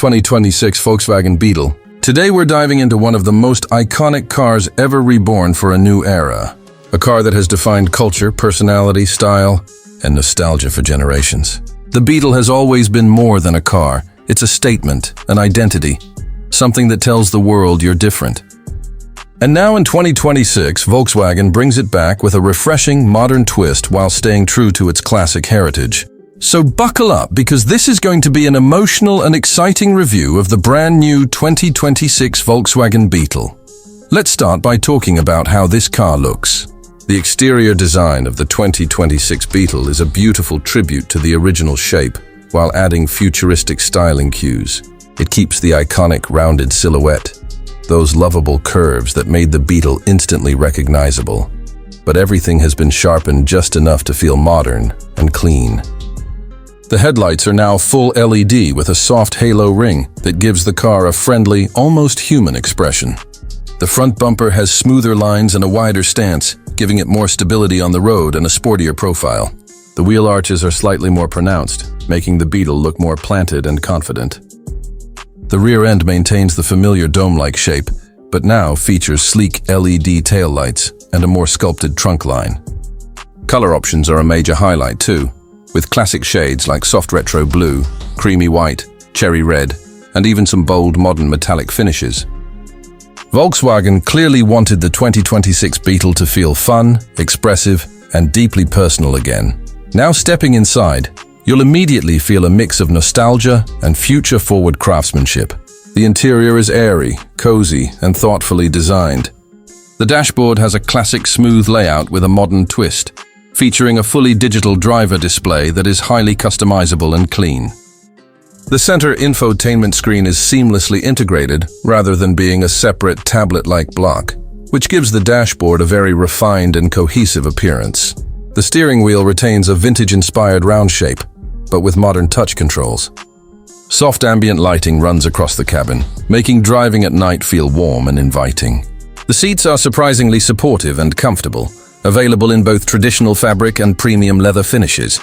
2026 Volkswagen Beetle. Today we're diving into one of the most iconic cars ever reborn for a new era. A car that has defined culture, personality, style, and nostalgia for generations. The Beetle has always been more than a car. It's a statement, an identity, something that tells the world you're different. And now in 2026, Volkswagen brings it back with a refreshing, modern twist while staying true to its classic heritage. So buckle up, because this is going to be an emotional and exciting review of the brand new 2026 Volkswagen Beetle. Let's start by talking about how this car looks. The exterior design of the 2026 Beetle is a beautiful tribute to the original shape, while adding futuristic styling cues. It keeps the iconic rounded silhouette, those lovable curves that made the Beetle instantly recognizable. But everything has been sharpened just enough to feel modern and clean. The headlights are now full LED with a soft halo ring that gives the car a friendly, almost human expression. The front bumper has smoother lines and a wider stance, giving it more stability on the road and a sportier profile. The wheel arches are slightly more pronounced, making the Beetle look more planted and confident. The rear end maintains the familiar dome-like shape, but now features sleek LED taillights and a more sculpted trunk line. Color options are a major highlight too, with classic shades like soft retro blue, creamy white, cherry red, and even some bold modern metallic finishes. Volkswagen clearly wanted the 2026 Beetle to feel fun, expressive, and deeply personal again. Now stepping inside, you'll immediately feel a mix of nostalgia and future-forward craftsmanship. The interior is airy, cozy, and thoughtfully designed. The dashboard has a classic smooth layout with a modern twist, featuring a fully digital driver display that is highly customizable and clean. The center infotainment screen is seamlessly integrated rather than being a separate tablet-like block, which gives the dashboard a very refined and cohesive appearance. The steering wheel retains a vintage-inspired round shape, but with modern touch controls. Soft ambient lighting runs across the cabin, making driving at night feel warm and inviting. The seats are surprisingly supportive and comfortable, available in both traditional fabric and premium leather finishes.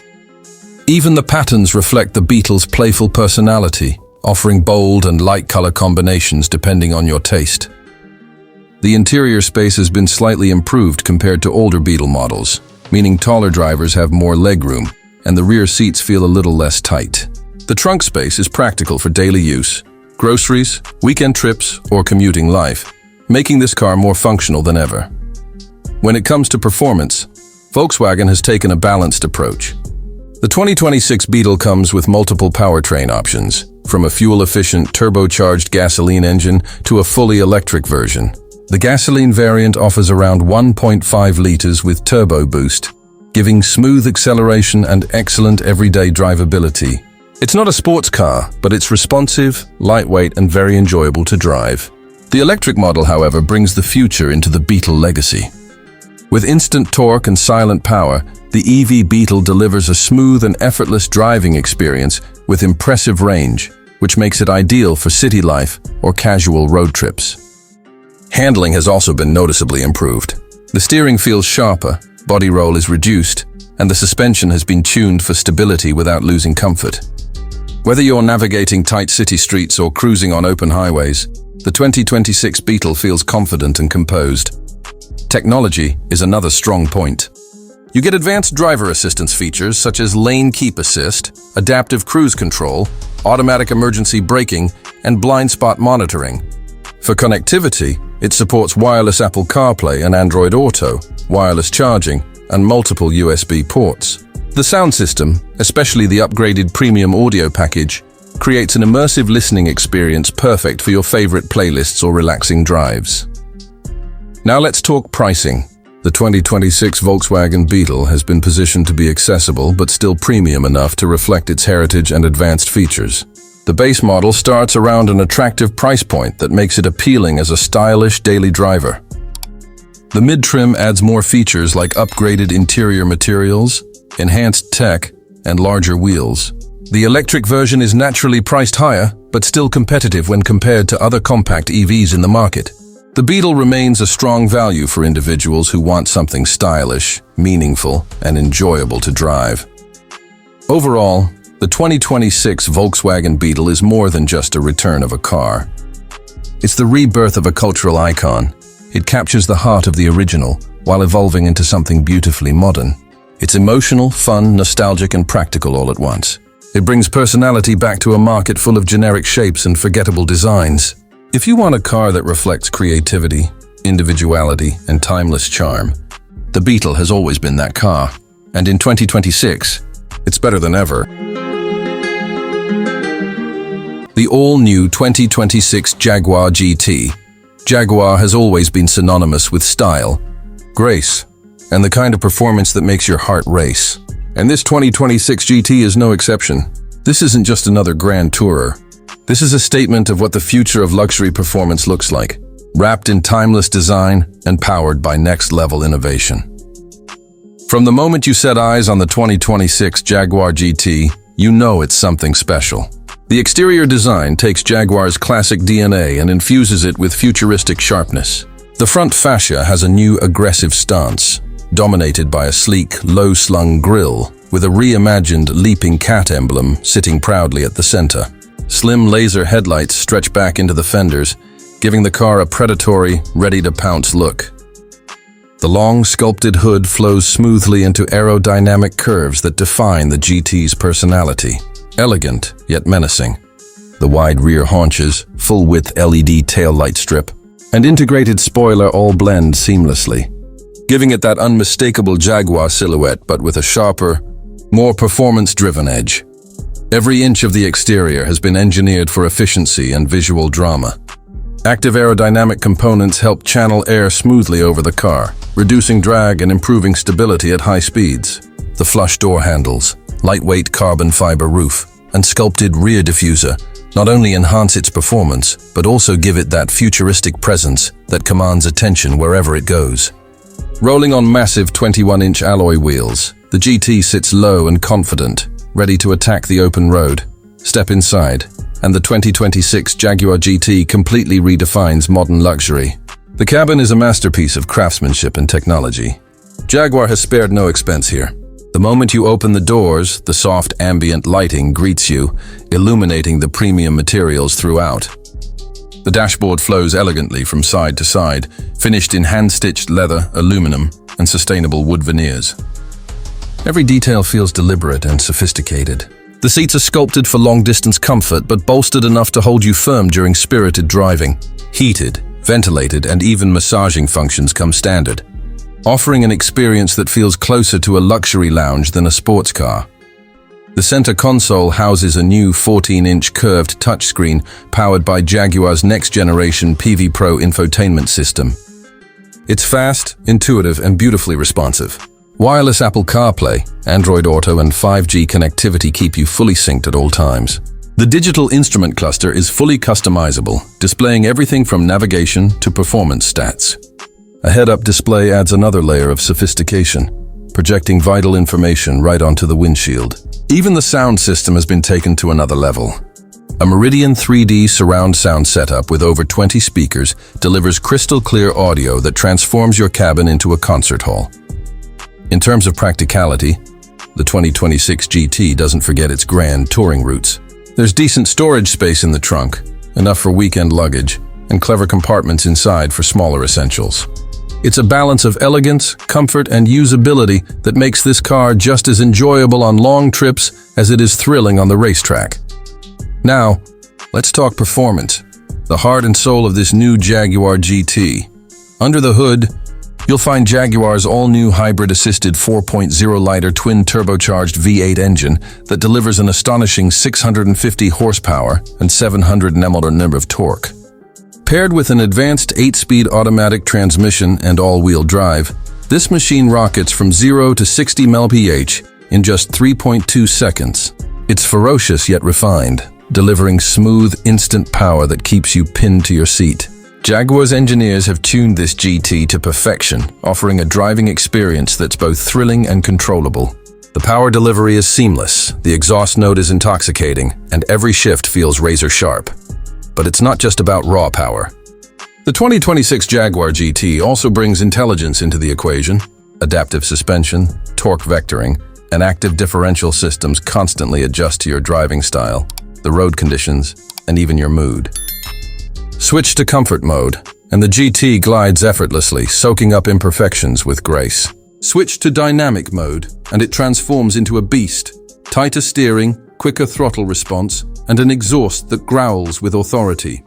Even the patterns reflect the Beetle's playful personality, offering bold and light color combinations depending on your taste. The interior space has been slightly improved compared to older Beetle models, meaning taller drivers have more legroom, and the rear seats feel a little less tight. The trunk space is practical for daily use, groceries, weekend trips, or commuting life, making this car more functional than ever. When it comes to performance, Volkswagen has taken a balanced approach. The 2026 Beetle comes with multiple powertrain options, from a fuel-efficient turbocharged gasoline engine to a fully electric version. The gasoline variant offers around 1.5 liters with turbo boost, giving smooth acceleration and excellent everyday drivability. It's not a sports car, but it's responsive, lightweight, and very enjoyable to drive. The electric model, however, brings the future into the Beetle legacy. With instant torque and silent power, the EV Beetle delivers a smooth and effortless driving experience with impressive range, which makes it ideal for city life or casual road trips. Handling has also been noticeably improved. The steering feels sharper, body roll is reduced, and the suspension has been tuned for stability without losing comfort. Whether you're navigating tight city streets or cruising on open highways, the 2026 Beetle feels confident and composed. Technology is another strong point. You get advanced driver assistance features such as lane keep assist, adaptive cruise control, automatic emergency braking, and blind spot monitoring. For connectivity, it supports wireless Apple CarPlay and Android Auto, wireless charging, and multiple USB ports. The sound system, especially the upgraded premium audio package, creates an immersive listening experience perfect for your favorite playlists or relaxing drives. Now let's talk pricing. The 2026 Volkswagen Beetle has been positioned to be accessible but still premium enough to reflect its heritage and advanced features. The base model starts around an attractive price point that makes it appealing as a stylish daily driver. The mid-trim adds more features like upgraded interior materials, enhanced tech, and larger wheels. The electric version is naturally priced higher, but still competitive when compared to other compact EVs in the market. The Beetle remains a strong value for individuals who want something stylish, meaningful, and enjoyable to drive. Overall, The 2026 Volkswagen Beetle is more than just a return of a car. It's the rebirth of a cultural icon. It captures the heart of the original while evolving into something beautifully modern. It's emotional, fun, nostalgic, and practical all at once. It brings personality back to a market full of generic shapes and forgettable designs. If you want a car that reflects creativity, individuality, and timeless charm, the Beetle has always been that car. And in 2026, it's better than ever. The all-new 2026 Jaguar GT. Jaguar has always been synonymous with style, grace, and the kind of performance that makes your heart race. And this 2026 GT is no exception. This isn't just another grand tourer. This is a statement of what the future of luxury performance looks like, wrapped in timeless design and powered by next-level innovation. From the moment you set eyes on the 2026 Jaguar GT, you know it's something special. The exterior design takes Jaguar's classic DNA and infuses it with futuristic sharpness. The front fascia has a new aggressive stance, dominated by a sleek, low-slung grille with a reimagined leaping cat emblem sitting proudly at the center. Slim laser headlights stretch back into the fenders, giving the car a predatory, ready-to-pounce look. The long, sculpted hood flows smoothly into aerodynamic curves that define the GT's personality. Elegant, yet menacing. The wide rear haunches, full-width LED taillight strip, and integrated spoiler all blend seamlessly, giving it that unmistakable Jaguar silhouette but with a sharper, more performance-driven edge. Every inch of the exterior has been engineered for efficiency and visual drama. Active aerodynamic components help channel air smoothly over the car, reducing drag and improving stability at high speeds. The flush door handles, lightweight carbon fiber roof, and sculpted rear diffuser not only enhance its performance, but also give it that futuristic presence that commands attention wherever it goes. Rolling on massive 21-inch alloy wheels, the GT sits low and confident, ready to attack the open road. Step inside, and the 2026 Jaguar GT completely redefines modern luxury. The cabin is a masterpiece of craftsmanship and technology. Jaguar has spared no expense here. The moment you open the doors, the soft ambient lighting greets you, illuminating the premium materials throughout. The dashboard flows elegantly from side to side, finished in hand-stitched leather, aluminum, and sustainable wood veneers. Every detail feels deliberate and sophisticated. The seats are sculpted for long-distance comfort, but bolstered enough to hold you firm during spirited driving. Heated, ventilated, and even massaging functions come standard, offering an experience that feels closer to a luxury lounge than a sports car. The center console houses a new 14-inch curved touchscreen powered by Jaguar's next-generation PV Pro infotainment system. It's fast, intuitive, and beautifully responsive. Wireless Apple CarPlay, Android Auto, and 5G connectivity keep you fully synced at all times. The digital instrument cluster is fully customizable, displaying everything from navigation to performance stats. A head-up display adds another layer of sophistication, projecting vital information right onto the windshield. Even the sound system has been taken to another level. A Meridian 3D surround sound setup with over 20 speakers delivers crystal-clear audio that transforms your cabin into a concert hall. In terms of practicality, the 2026 GT doesn't forget its grand touring roots. There's decent storage space in the trunk, enough for weekend luggage, and clever compartments inside for smaller essentials. It's a balance of elegance, comfort, and usability that makes this car just as enjoyable on long trips as it is thrilling on the racetrack. Now, let's talk performance, the heart and soul of this new Jaguar GT. Under the hood, you'll find Jaguar's all-new hybrid-assisted 4.0-liter twin-turbocharged V8 engine that delivers an astonishing 650 horsepower and 700 Nm of torque. Paired with an advanced 8-speed automatic transmission and all-wheel drive, this machine rockets from 0 to 60 mph in just 3.2 seconds. It's ferocious yet refined, delivering smooth, instant power that keeps you pinned to your seat. Jaguar's engineers have tuned this GT to perfection, offering a driving experience that's both thrilling and controllable. The power delivery is seamless, the exhaust note is intoxicating, and every shift feels razor-sharp. But it's not just about raw power. The 2026 Jaguar GT also brings intelligence into the equation. Adaptive suspension, torque vectoring, and active differential systems constantly adjust to your driving style, the road conditions, and even your mood. Switch to comfort mode, and the GT glides effortlessly, soaking up imperfections with grace. Switch to dynamic mode, and it transforms into a beast. Tighter steering, quicker throttle response, and an exhaust that growls with authority.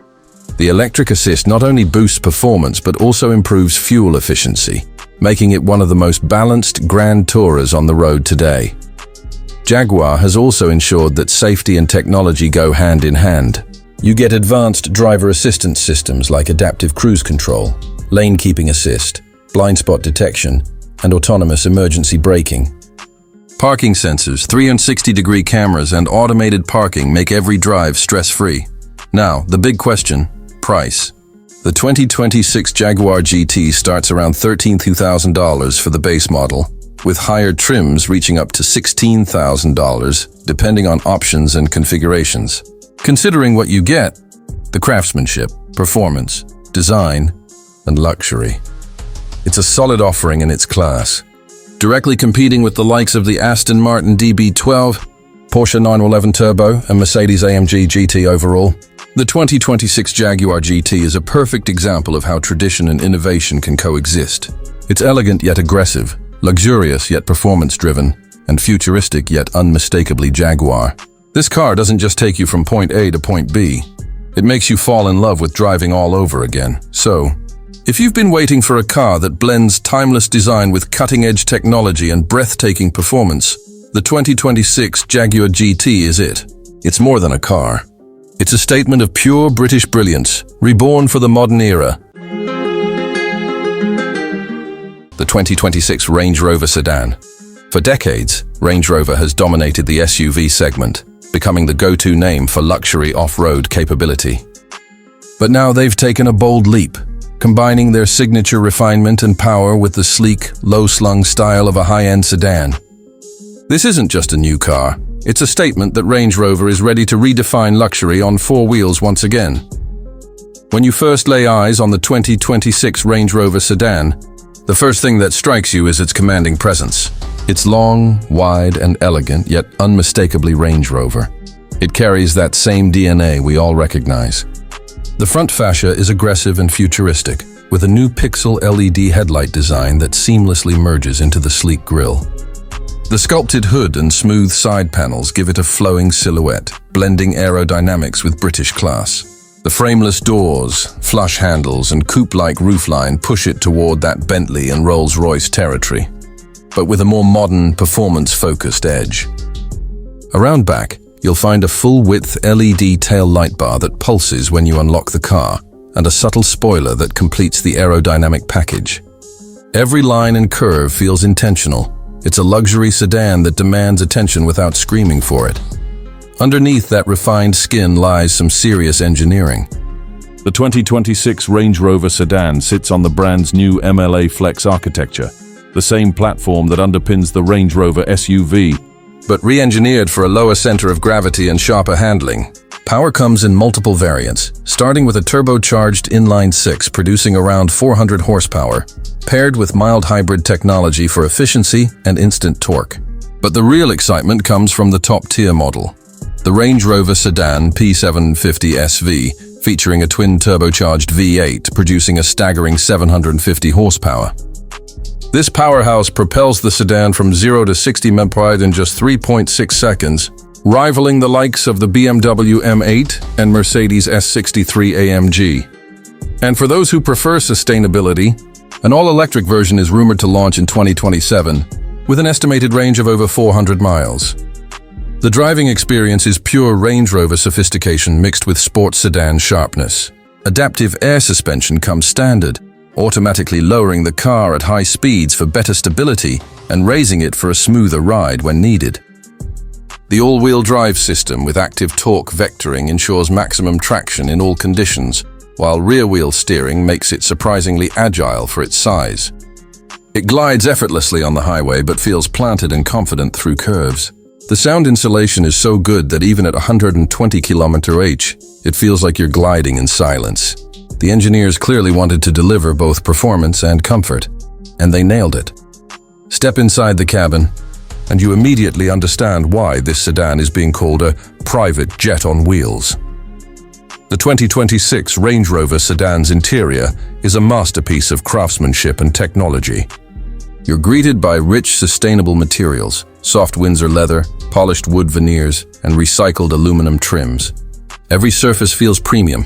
The electric assist not only boosts performance but also improves fuel efficiency, making it one of the most balanced grand tourers on the road today. Jaguar has also ensured that safety and technology go hand in hand. You get advanced driver assistance systems like adaptive cruise control, lane keeping assist, blind spot detection, and autonomous emergency braking. Parking sensors, 360-degree cameras, and automated parking make every drive stress-free. Now, the big question: price. The 2026 Jaguar GT starts around $13,000 for the base model, with higher trims reaching up to $16,000, depending on options and configurations. Considering what you get, the craftsmanship, performance, design, and luxury, it's a solid offering in its class, directly competing with the likes of the Aston Martin DB12, Porsche 911 Turbo, and Mercedes AMG GT overall. The 2026 Jaguar GT is a perfect example of how tradition and innovation can coexist. It's elegant yet aggressive, luxurious yet performance-driven, and futuristic yet unmistakably Jaguar. This car doesn't just take you from point A to point B. It makes you fall in love with driving all over again. So, if you've been waiting for a car that blends timeless design with cutting-edge technology and breathtaking performance, the 2026 Jaguar GT is it. It's more than a car. It's a statement of pure British brilliance, reborn for the modern era. The 2026 Range Rover Sedan. For decades, Range Rover has dominated the SUV segment, becoming the go-to name for luxury off-road capability. But now they've taken a bold leap, combining their signature refinement and power with the sleek, low-slung style of a high-end sedan. This isn't just a new car. It's a statement that Range Rover is ready to redefine luxury on four wheels once again. When you first lay eyes on the 2026 Range Rover Sedan, the first thing that strikes you is its commanding presence. It's long, wide, and elegant, yet unmistakably Range Rover. It carries that same DNA we all recognize. The front fascia is aggressive and futuristic, with a new pixel LED headlight design that seamlessly merges into the sleek grille. The sculpted hood and smooth side panels give it a flowing silhouette, blending aerodynamics with British class. The frameless doors, flush handles, and coupe-like roofline push it toward that Bentley and Rolls-Royce territory, but with a more modern, performance-focused edge. Around back, you'll find a full-width LED tail light bar that pulses when you unlock the car, and a subtle spoiler that completes the aerodynamic package. Every line and curve feels intentional. It's a luxury sedan that demands attention without screaming for it. Underneath that refined skin lies some serious engineering. The 2026 Range Rover Sedan sits on the brand's new MLA Flex architecture, the same platform that underpins the Range Rover SUV, but re-engineered for a lower center of gravity and sharper handling. Power comes in multiple variants, starting with a turbocharged inline-six producing around 400 horsepower, paired with mild hybrid technology for efficiency and instant torque. But the real excitement comes from the top-tier model, the Range Rover Sedan P750 SV, featuring a twin turbocharged V8 producing a staggering 750 horsepower. This powerhouse propels the sedan from 0 to 60 mph in just 3.6 seconds, rivaling the likes of the BMW M8 and Mercedes S63 AMG. And for those who prefer sustainability, an all-electric version is rumored to launch in 2027, with an estimated range of over 400 miles. The driving experience is pure Range Rover sophistication mixed with sports sedan sharpness. Adaptive air suspension comes standard, automatically lowering the car at high speeds for better stability and raising it for a smoother ride when needed. The all-wheel drive system with active torque vectoring ensures maximum traction in all conditions, while rear-wheel steering makes it surprisingly agile for its size. It glides effortlessly on the highway but feels planted and confident through curves. The sound insulation is so good that even at 120 km/h, it feels like you're gliding in silence. The engineers clearly wanted to deliver both performance and comfort, and they nailed it. Step inside the cabin, and you immediately understand why this sedan is being called a private jet on wheels. The 2026 Range Rover Sedan's interior is a masterpiece of craftsmanship and technology. You're greeted by rich, sustainable materials, soft Windsor leather, polished wood veneers, and recycled aluminum trims. Every surface feels premium,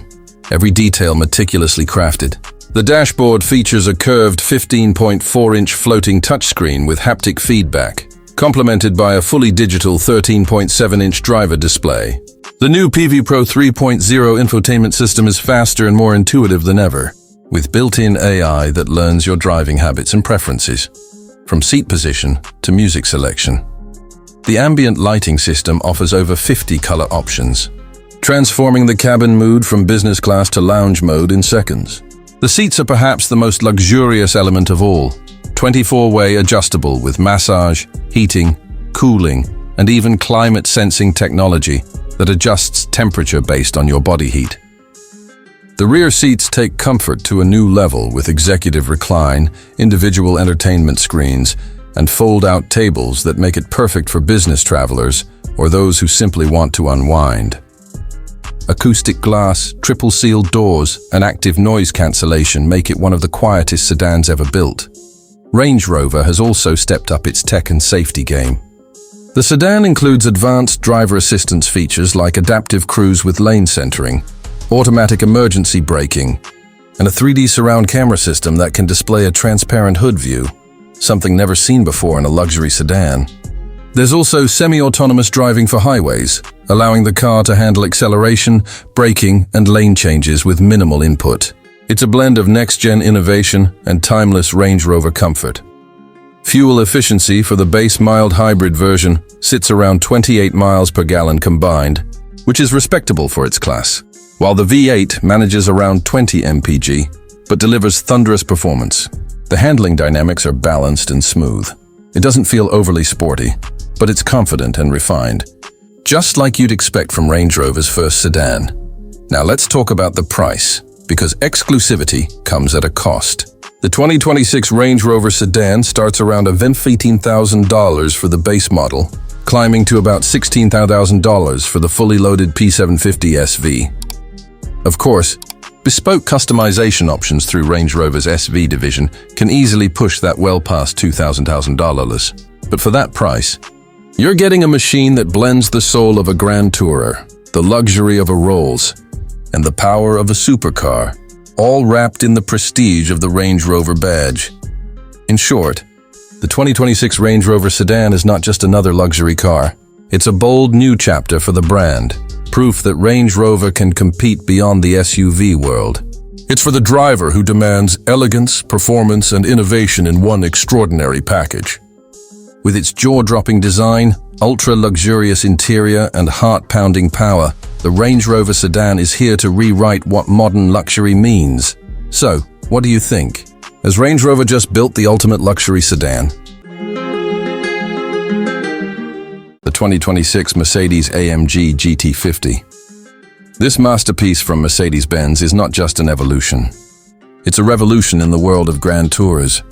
every detail meticulously crafted. The dashboard features a curved 15.4-inch floating touchscreen with haptic feedback, complemented by a fully digital 13.7-inch driver display. The new PV Pro 3.0 infotainment system is faster and more intuitive than ever, with built-in AI that learns your driving habits and preferences, from seat position to music selection. The ambient lighting system offers over 50 color options, transforming the cabin mood from business class to lounge mode in seconds. The seats are perhaps the most luxurious element of all, 24-way adjustable with massage, heating, cooling, and even climate-sensing technology that adjusts temperature based on your body heat. The rear seats take comfort to a new level with executive recline, individual entertainment screens, and fold-out tables that make it perfect for business travelers or those who simply want to unwind. Acoustic glass, triple-sealed doors, and active noise cancellation make it one of the quietest sedans ever built. Range Rover has also stepped up its tech and safety game. The sedan includes advanced driver assistance features like adaptive cruise with lane centering, automatic emergency braking, and a 3D surround camera system that can display a transparent hood view, something never seen before in a luxury sedan. There's also semi-autonomous driving for highways, allowing the car to handle acceleration, braking, and lane changes with minimal input. It's a blend of next-gen innovation and timeless Range Rover comfort. Fuel efficiency for the base mild hybrid version sits around 28 miles per gallon combined, which is respectable for its class, while the V8 manages around 20 mpg, but delivers thunderous performance. The handling dynamics are balanced and smooth. It doesn't feel overly sporty, but it's confident and refined, just like you'd expect from Range Rover's first sedan. Now let's talk about the price, because exclusivity comes at a cost. The 2026 Range Rover Sedan starts around $15,000 for the base model, climbing to about $16,000 for the fully loaded P750 SV. Of course, bespoke customization options through Range Rover's SV division can easily push that well past $2,000. But for that price, you're getting a machine that blends the soul of a Grand Tourer, the luxury of a Rolls, and the power of a supercar, all wrapped in the prestige of the Range Rover badge. In short, the 2026 Range Rover Sedan is not just another luxury car. It's a bold new chapter for the brand, proof that Range Rover can compete beyond the SUV world. It's for the driver who demands elegance, performance, and innovation in one extraordinary package. With its jaw-dropping design, ultra-luxurious interior, and heart-pounding power, the Range Rover Sedan is here to rewrite what modern luxury means. So, what do you think? Has Range Rover just built the ultimate luxury sedan? The 2026 Mercedes AMG GT50. This masterpiece from Mercedes-Benz is not just an evolution. It's a revolution in the world of Grand Tours.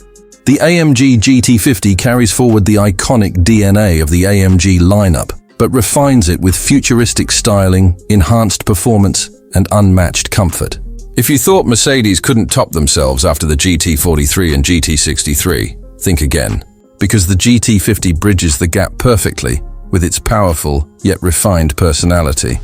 The AMG GT50 carries forward the iconic DNA of the AMG lineup, but refines it with futuristic styling, enhanced performance, and unmatched comfort. If you thought Mercedes couldn't top themselves after the GT43 and GT63, think again, because the GT50 bridges the gap perfectly with its powerful yet refined personality.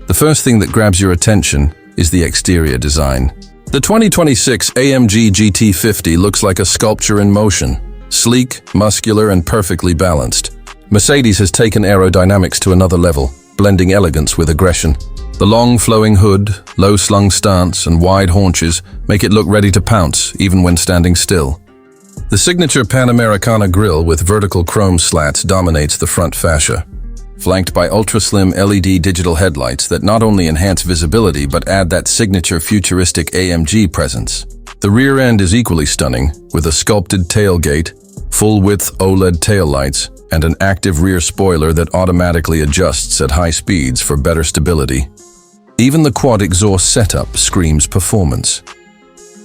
The first thing that grabs your attention is the exterior design. The 2026 AMG GT50 looks like a sculpture in motion, sleek, muscular, and perfectly balanced. Mercedes has taken aerodynamics to another level, blending elegance with aggression. The long flowing hood, low slung stance, and wide haunches make it look ready to pounce even when standing still. The signature Panamericana grille with vertical chrome slats dominates the front fascia, flanked by ultra-slim LED digital headlights that not only enhance visibility but add that signature futuristic AMG presence. The rear end is equally stunning, with a sculpted tailgate, full-width OLED taillights, and an active rear spoiler that automatically adjusts at high speeds for better stability. Even the quad exhaust setup screams performance.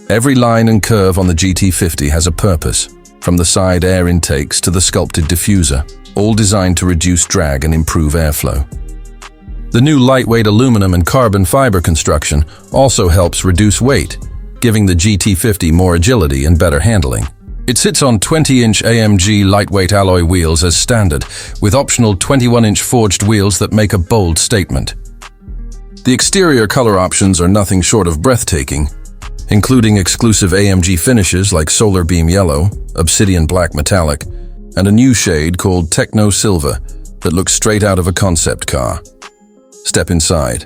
Every line and curve on the GT50 has a purpose, from the side air intakes to the sculpted diffuser, all designed to reduce drag and improve airflow. The new lightweight aluminum and carbon fiber construction also helps reduce weight, giving the GT50 more agility and better handling. It sits on 20-inch AMG lightweight alloy wheels as standard, with optional 21-inch forged wheels that make a bold statement. The exterior color options are nothing short of breathtaking, including exclusive AMG finishes like Solar Beam Yellow, Obsidian Black Metallic, and a new shade called Techno Silver that looks straight out of a concept car. Step inside,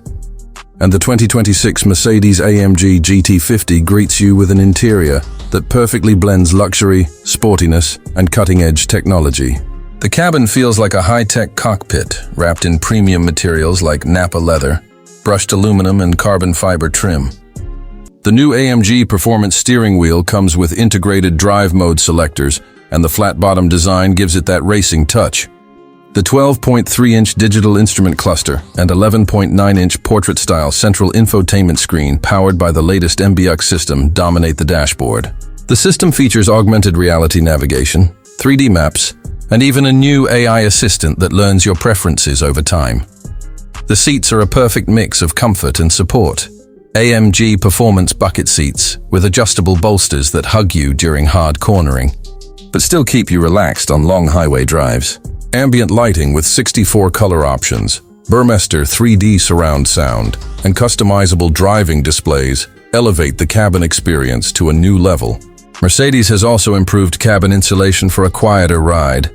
and the 2026 Mercedes AMG GT50 greets you with an interior that perfectly blends luxury, sportiness, and cutting-edge technology. The cabin feels like a high-tech cockpit wrapped in premium materials like Napa leather, brushed aluminum, and carbon fiber trim. The new AMG Performance steering wheel comes with integrated drive mode selectors, and the flat-bottom design gives it that racing touch. The 12.3-inch digital instrument cluster and 11.9-inch portrait-style central infotainment screen powered by the latest MBUX system dominate the dashboard. The system features augmented reality navigation, 3D maps, and even a new AI assistant that learns your preferences over time. The seats are a perfect mix of comfort and support. AMG Performance bucket seats with adjustable bolsters that hug you during hard cornering, but still keep you relaxed on long highway drives. Ambient lighting with 64 color options, Burmester 3D surround sound, and customizable driving displays elevate the cabin experience to a new level. Mercedes has also improved cabin insulation for a quieter ride.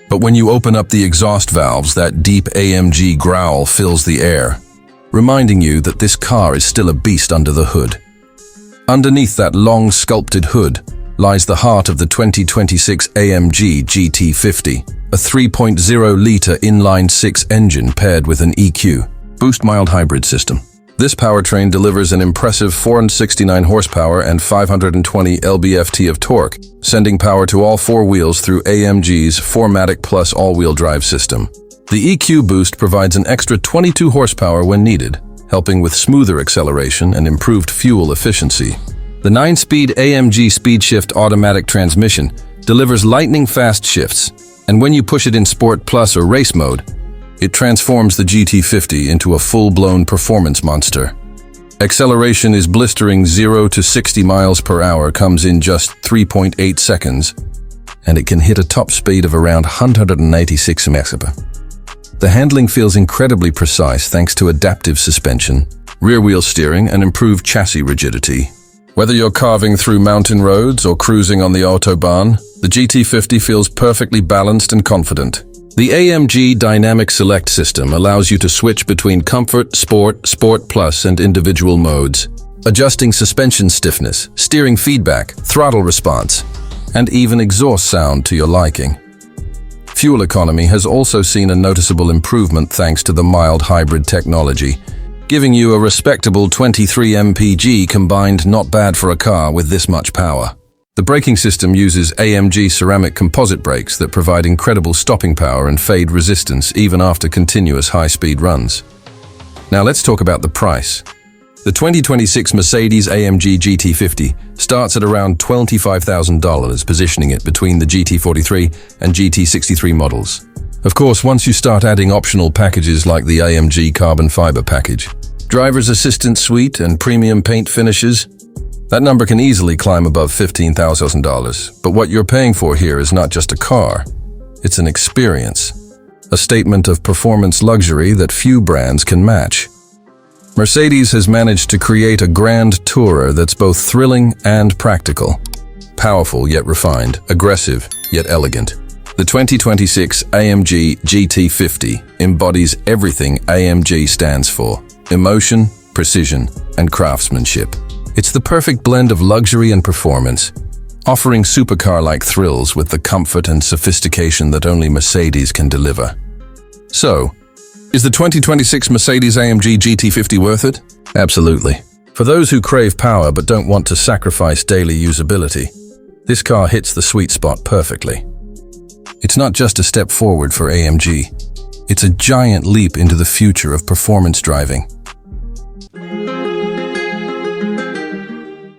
But when you open up the exhaust valves, that deep AMG growl fills the air, reminding you that this car is still a beast under the hood. Underneath that long sculpted hood lies the heart of the 2026 AMG GT50, a 3.0-liter inline-six engine paired with an EQ, boost mild hybrid system. This powertrain delivers an impressive 469 horsepower and 520 lb-ft of torque, sending power to all four wheels through AMG's 4MATIC Plus all-wheel drive system. The EQ boost provides an extra 22 horsepower when needed, helping with smoother acceleration and improved fuel efficiency. The 9-speed AMG SpeedShift automatic transmission delivers lightning-fast shifts, and when you push it in Sport Plus or race mode, it transforms the GT50 into a full-blown performance monster. Acceleration is blistering. 0 to 60 miles per hour comes in just 3.8 seconds, and it can hit a top speed of around 186 mph. The handling feels incredibly precise thanks to adaptive suspension, rear-wheel steering, and improved chassis rigidity. Whether you're carving through mountain roads or cruising on the Autobahn, the GT50 feels perfectly balanced and confident. The AMG Dynamic Select system allows you to switch between Comfort, Sport, Sport Plus, and individual modes, adjusting suspension stiffness, steering feedback, throttle response, and even exhaust sound to your liking. Fuel economy has also seen a noticeable improvement thanks to the mild hybrid technology, giving you a respectable 23 mpg combined. Not bad for a car with this much power. The braking system uses AMG ceramic composite brakes that provide incredible stopping power and fade resistance even after continuous high-speed runs. Now let's talk about the price. The 2026 Mercedes AMG GT50 starts at around $25,000, positioning it between the GT43 and GT63 models. Of course, once you start adding optional packages like the AMG carbon fiber package, driver's assistance suite, and premium paint finishes, that number can easily climb above $15,000. But what you're paying for here is not just a car, it's an experience, a statement of performance luxury that few brands can match. Mercedes has managed to create a grand tourer that's both thrilling and practical, powerful yet refined, aggressive yet elegant. The 2026 AMG GT50 embodies everything AMG stands for: emotion, precision, and craftsmanship. It's the perfect blend of luxury and performance, offering supercar-like thrills with the comfort and sophistication that only Mercedes can deliver. So, is the 2026 Mercedes AMG GT50 worth it? Absolutely. For those who crave power but don't want to sacrifice daily usability, this car hits the sweet spot perfectly. It's not just a step forward for AMG, it's a giant leap into the future of performance driving.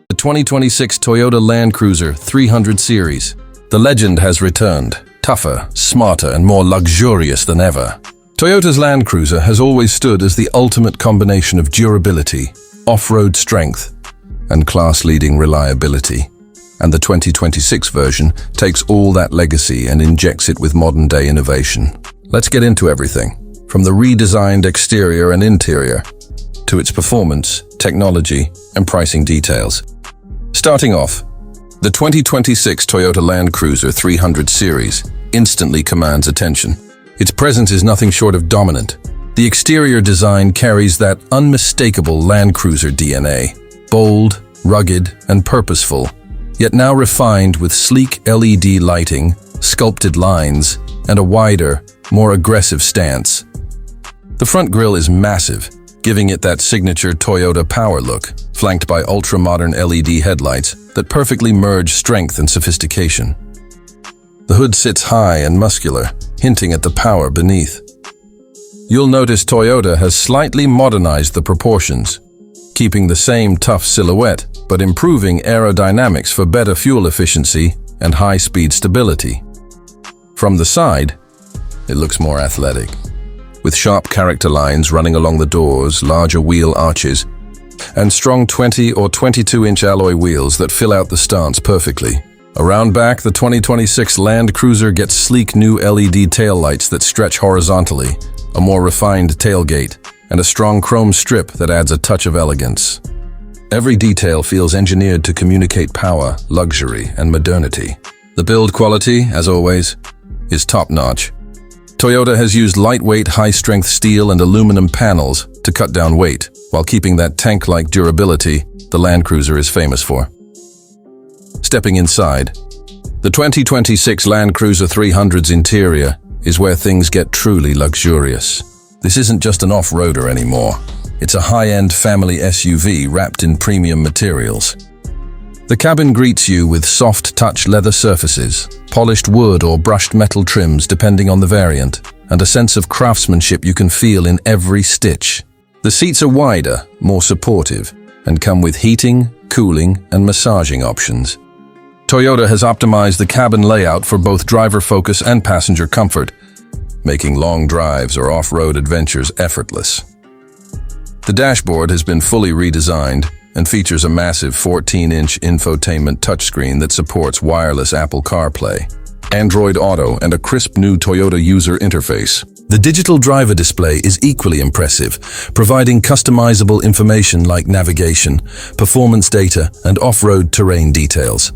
The 2026 Toyota Land Cruiser 300 Series. The legend has returned, tougher, smarter, and more luxurious than ever. Toyota's Land Cruiser has always stood as the ultimate combination of durability, off-road strength, and class-leading reliability. And the 2026 version takes all that legacy and injects it with modern-day innovation. Let's get into everything, from the redesigned exterior and interior to its performance, technology, and pricing details. Starting off, the 2026 Toyota Land Cruiser 300 series instantly commands attention. Its presence is nothing short of dominant. The exterior design carries that unmistakable Land Cruiser DNA, bold, rugged, and purposeful, yet now refined with sleek LED lighting, sculpted lines, and a wider, more aggressive stance. The front grille is massive, giving it that signature Toyota power look, flanked by ultra-modern LED headlights that perfectly merge strength and sophistication. The hood sits high and muscular, hinting at the power beneath. You'll notice Toyota has slightly modernized the proportions, keeping the same tough silhouette, but improving aerodynamics for better fuel efficiency and high-speed stability. From the side, it looks more athletic, with sharp character lines running along the doors, larger wheel arches, and strong 20 or 22-inch alloy wheels that fill out the stance perfectly. Around back, the 2026 Land Cruiser gets sleek new LED taillights that stretch horizontally, a more refined tailgate, and a strong chrome strip that adds a touch of elegance. Every detail feels engineered to communicate power, luxury, and modernity. The build quality, as always, is top-notch. Toyota has used lightweight, high-strength steel and aluminum panels to cut down weight, while keeping that tank-like durability the Land Cruiser is famous for. Stepping inside, the 2026 Land Cruiser 300's interior is where things get truly luxurious. This isn't just an off-roader anymore. It's a high-end family SUV wrapped in premium materials. The cabin greets you with soft-touch leather surfaces, polished wood or brushed metal trims depending on the variant, and a sense of craftsmanship you can feel in every stitch. The seats are wider, more supportive, and come with heating, cooling, and massaging options. Toyota has optimized the cabin layout for both driver focus and passenger comfort, making long drives or off-road adventures effortless. The dashboard has been fully redesigned and features a massive 14-inch infotainment touchscreen that supports wireless Apple CarPlay, Android Auto, and a crisp new Toyota user interface. The digital driver display is equally impressive, providing customizable information like navigation, performance data, and off-road terrain details.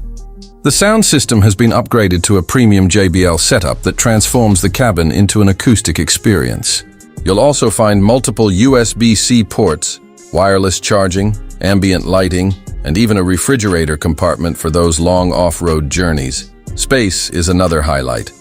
The sound system has been upgraded to a premium JBL setup that transforms the cabin into an acoustic experience. You'll also find multiple USB-C ports, wireless charging, ambient lighting, and even a refrigerator compartment for those long off-road journeys. Space is another highlight.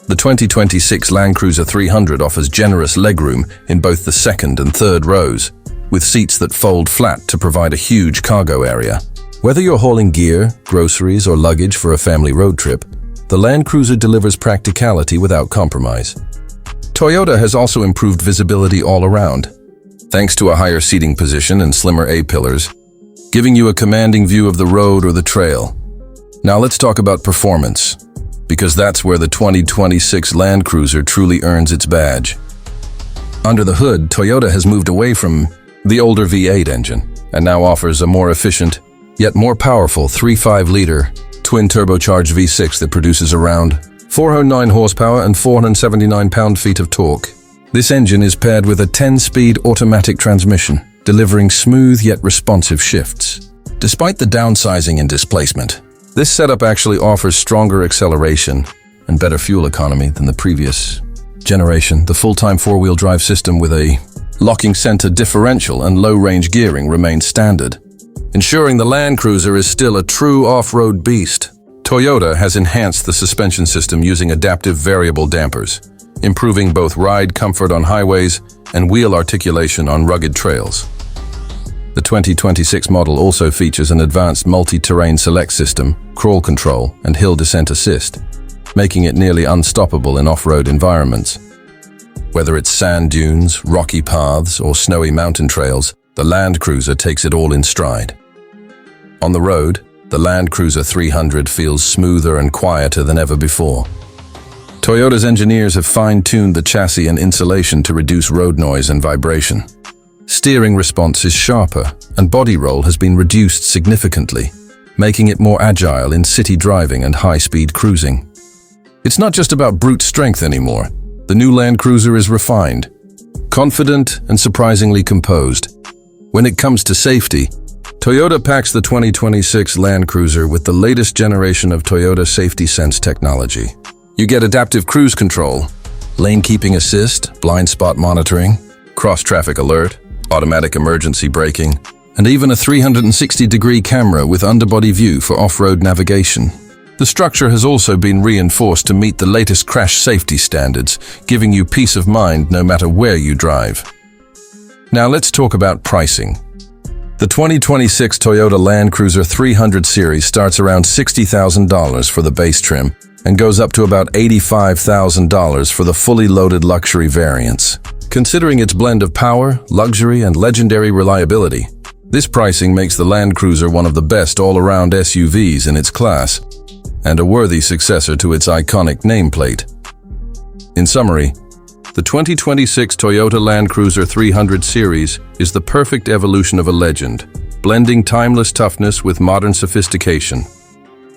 The 2026 Land Cruiser 300 offers generous legroom in both the second and third rows, with seats that fold flat to provide a huge cargo area. Whether you're hauling gear, groceries, or luggage for a family road trip, the Land Cruiser delivers practicality without compromise. Toyota has also improved visibility all around, thanks to a higher seating position and slimmer A-pillars, giving you a commanding view of the road or the trail. Now let's talk about performance, because that's where the 2026 Land Cruiser truly earns its badge. Under the hood, Toyota has moved away from the older V8 engine and now offers a more efficient, yet more powerful 3.5-liter twin-turbocharged V6 that produces around 409 horsepower and 479 pound-feet of torque. This engine is paired with a 10-speed automatic transmission, delivering smooth yet responsive shifts. Despite the downsizing and displacement, this setup actually offers stronger acceleration and better fuel economy than the previous generation. The full-time four-wheel drive system with a locking center differential and low-range gearing remains standard, ensuring the Land Cruiser is still a true off-road beast. Toyota has enhanced the suspension system using adaptive variable dampers, improving both ride comfort on highways and wheel articulation on rugged trails. The 2026 model also features an advanced multi-terrain select system, crawl control, and hill descent assist, making it nearly unstoppable in off-road environments. Whether it's sand dunes, rocky paths, or snowy mountain trails, the Land Cruiser takes it all in stride. On the road, the Land Cruiser 300 feels smoother and quieter than ever before. Toyota's engineers have fine-tuned the chassis and insulation to reduce road noise and vibration. Steering response is sharper, and body roll has been reduced significantly, making it more agile in city driving and high-speed cruising. It's not just about brute strength anymore. The new Land Cruiser is refined, confident, and surprisingly composed. When it comes to safety, Toyota packs the 2026 Land Cruiser with the latest generation of Toyota Safety Sense technology. You get adaptive cruise control, lane keeping assist, blind spot monitoring, cross-traffic alert, automatic emergency braking, and even a 360-degree camera with underbody view for off-road navigation. The structure has also been reinforced to meet the latest crash safety standards, giving you peace of mind no matter where you drive. Now let's talk about pricing. The 2026 Toyota Land Cruiser 300 series starts around $60,000 for the base trim and goes up to about $85,000 for the fully loaded luxury variants. Considering its blend of power, luxury, and legendary reliability, this pricing makes the Land Cruiser one of the best all-around SUVs in its class, and a worthy successor to its iconic nameplate. In summary, the 2026 Toyota Land Cruiser 300 series is the perfect evolution of a legend, blending timeless toughness with modern sophistication.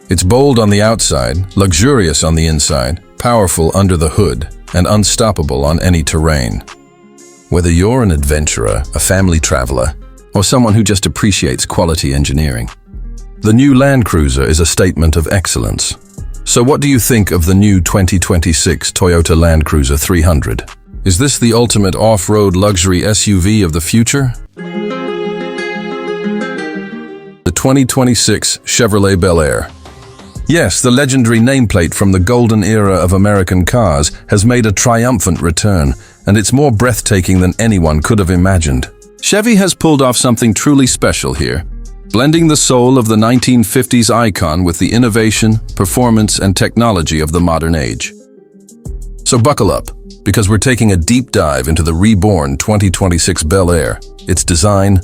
It's bold on the outside, luxurious on the inside, powerful under the hood, and unstoppable on any terrain. Whether you're an adventurer, a family traveler, or someone who just appreciates quality engineering, the new Land Cruiser is a statement of excellence. So what do you think of the new 2026 Toyota Land Cruiser 300? Is this the ultimate off-road luxury SUV of the future? The 2026 Chevrolet Bel-Air. Yes, the legendary nameplate from the golden era of American cars has made a triumphant return, and it's more breathtaking than anyone could have imagined. Chevy has pulled off something truly special here, blending the soul of the 1950s icon with the innovation, performance, and technology of the modern age. So buckle up, because we're taking a deep dive into the reborn 2026 Bel-Air, its design,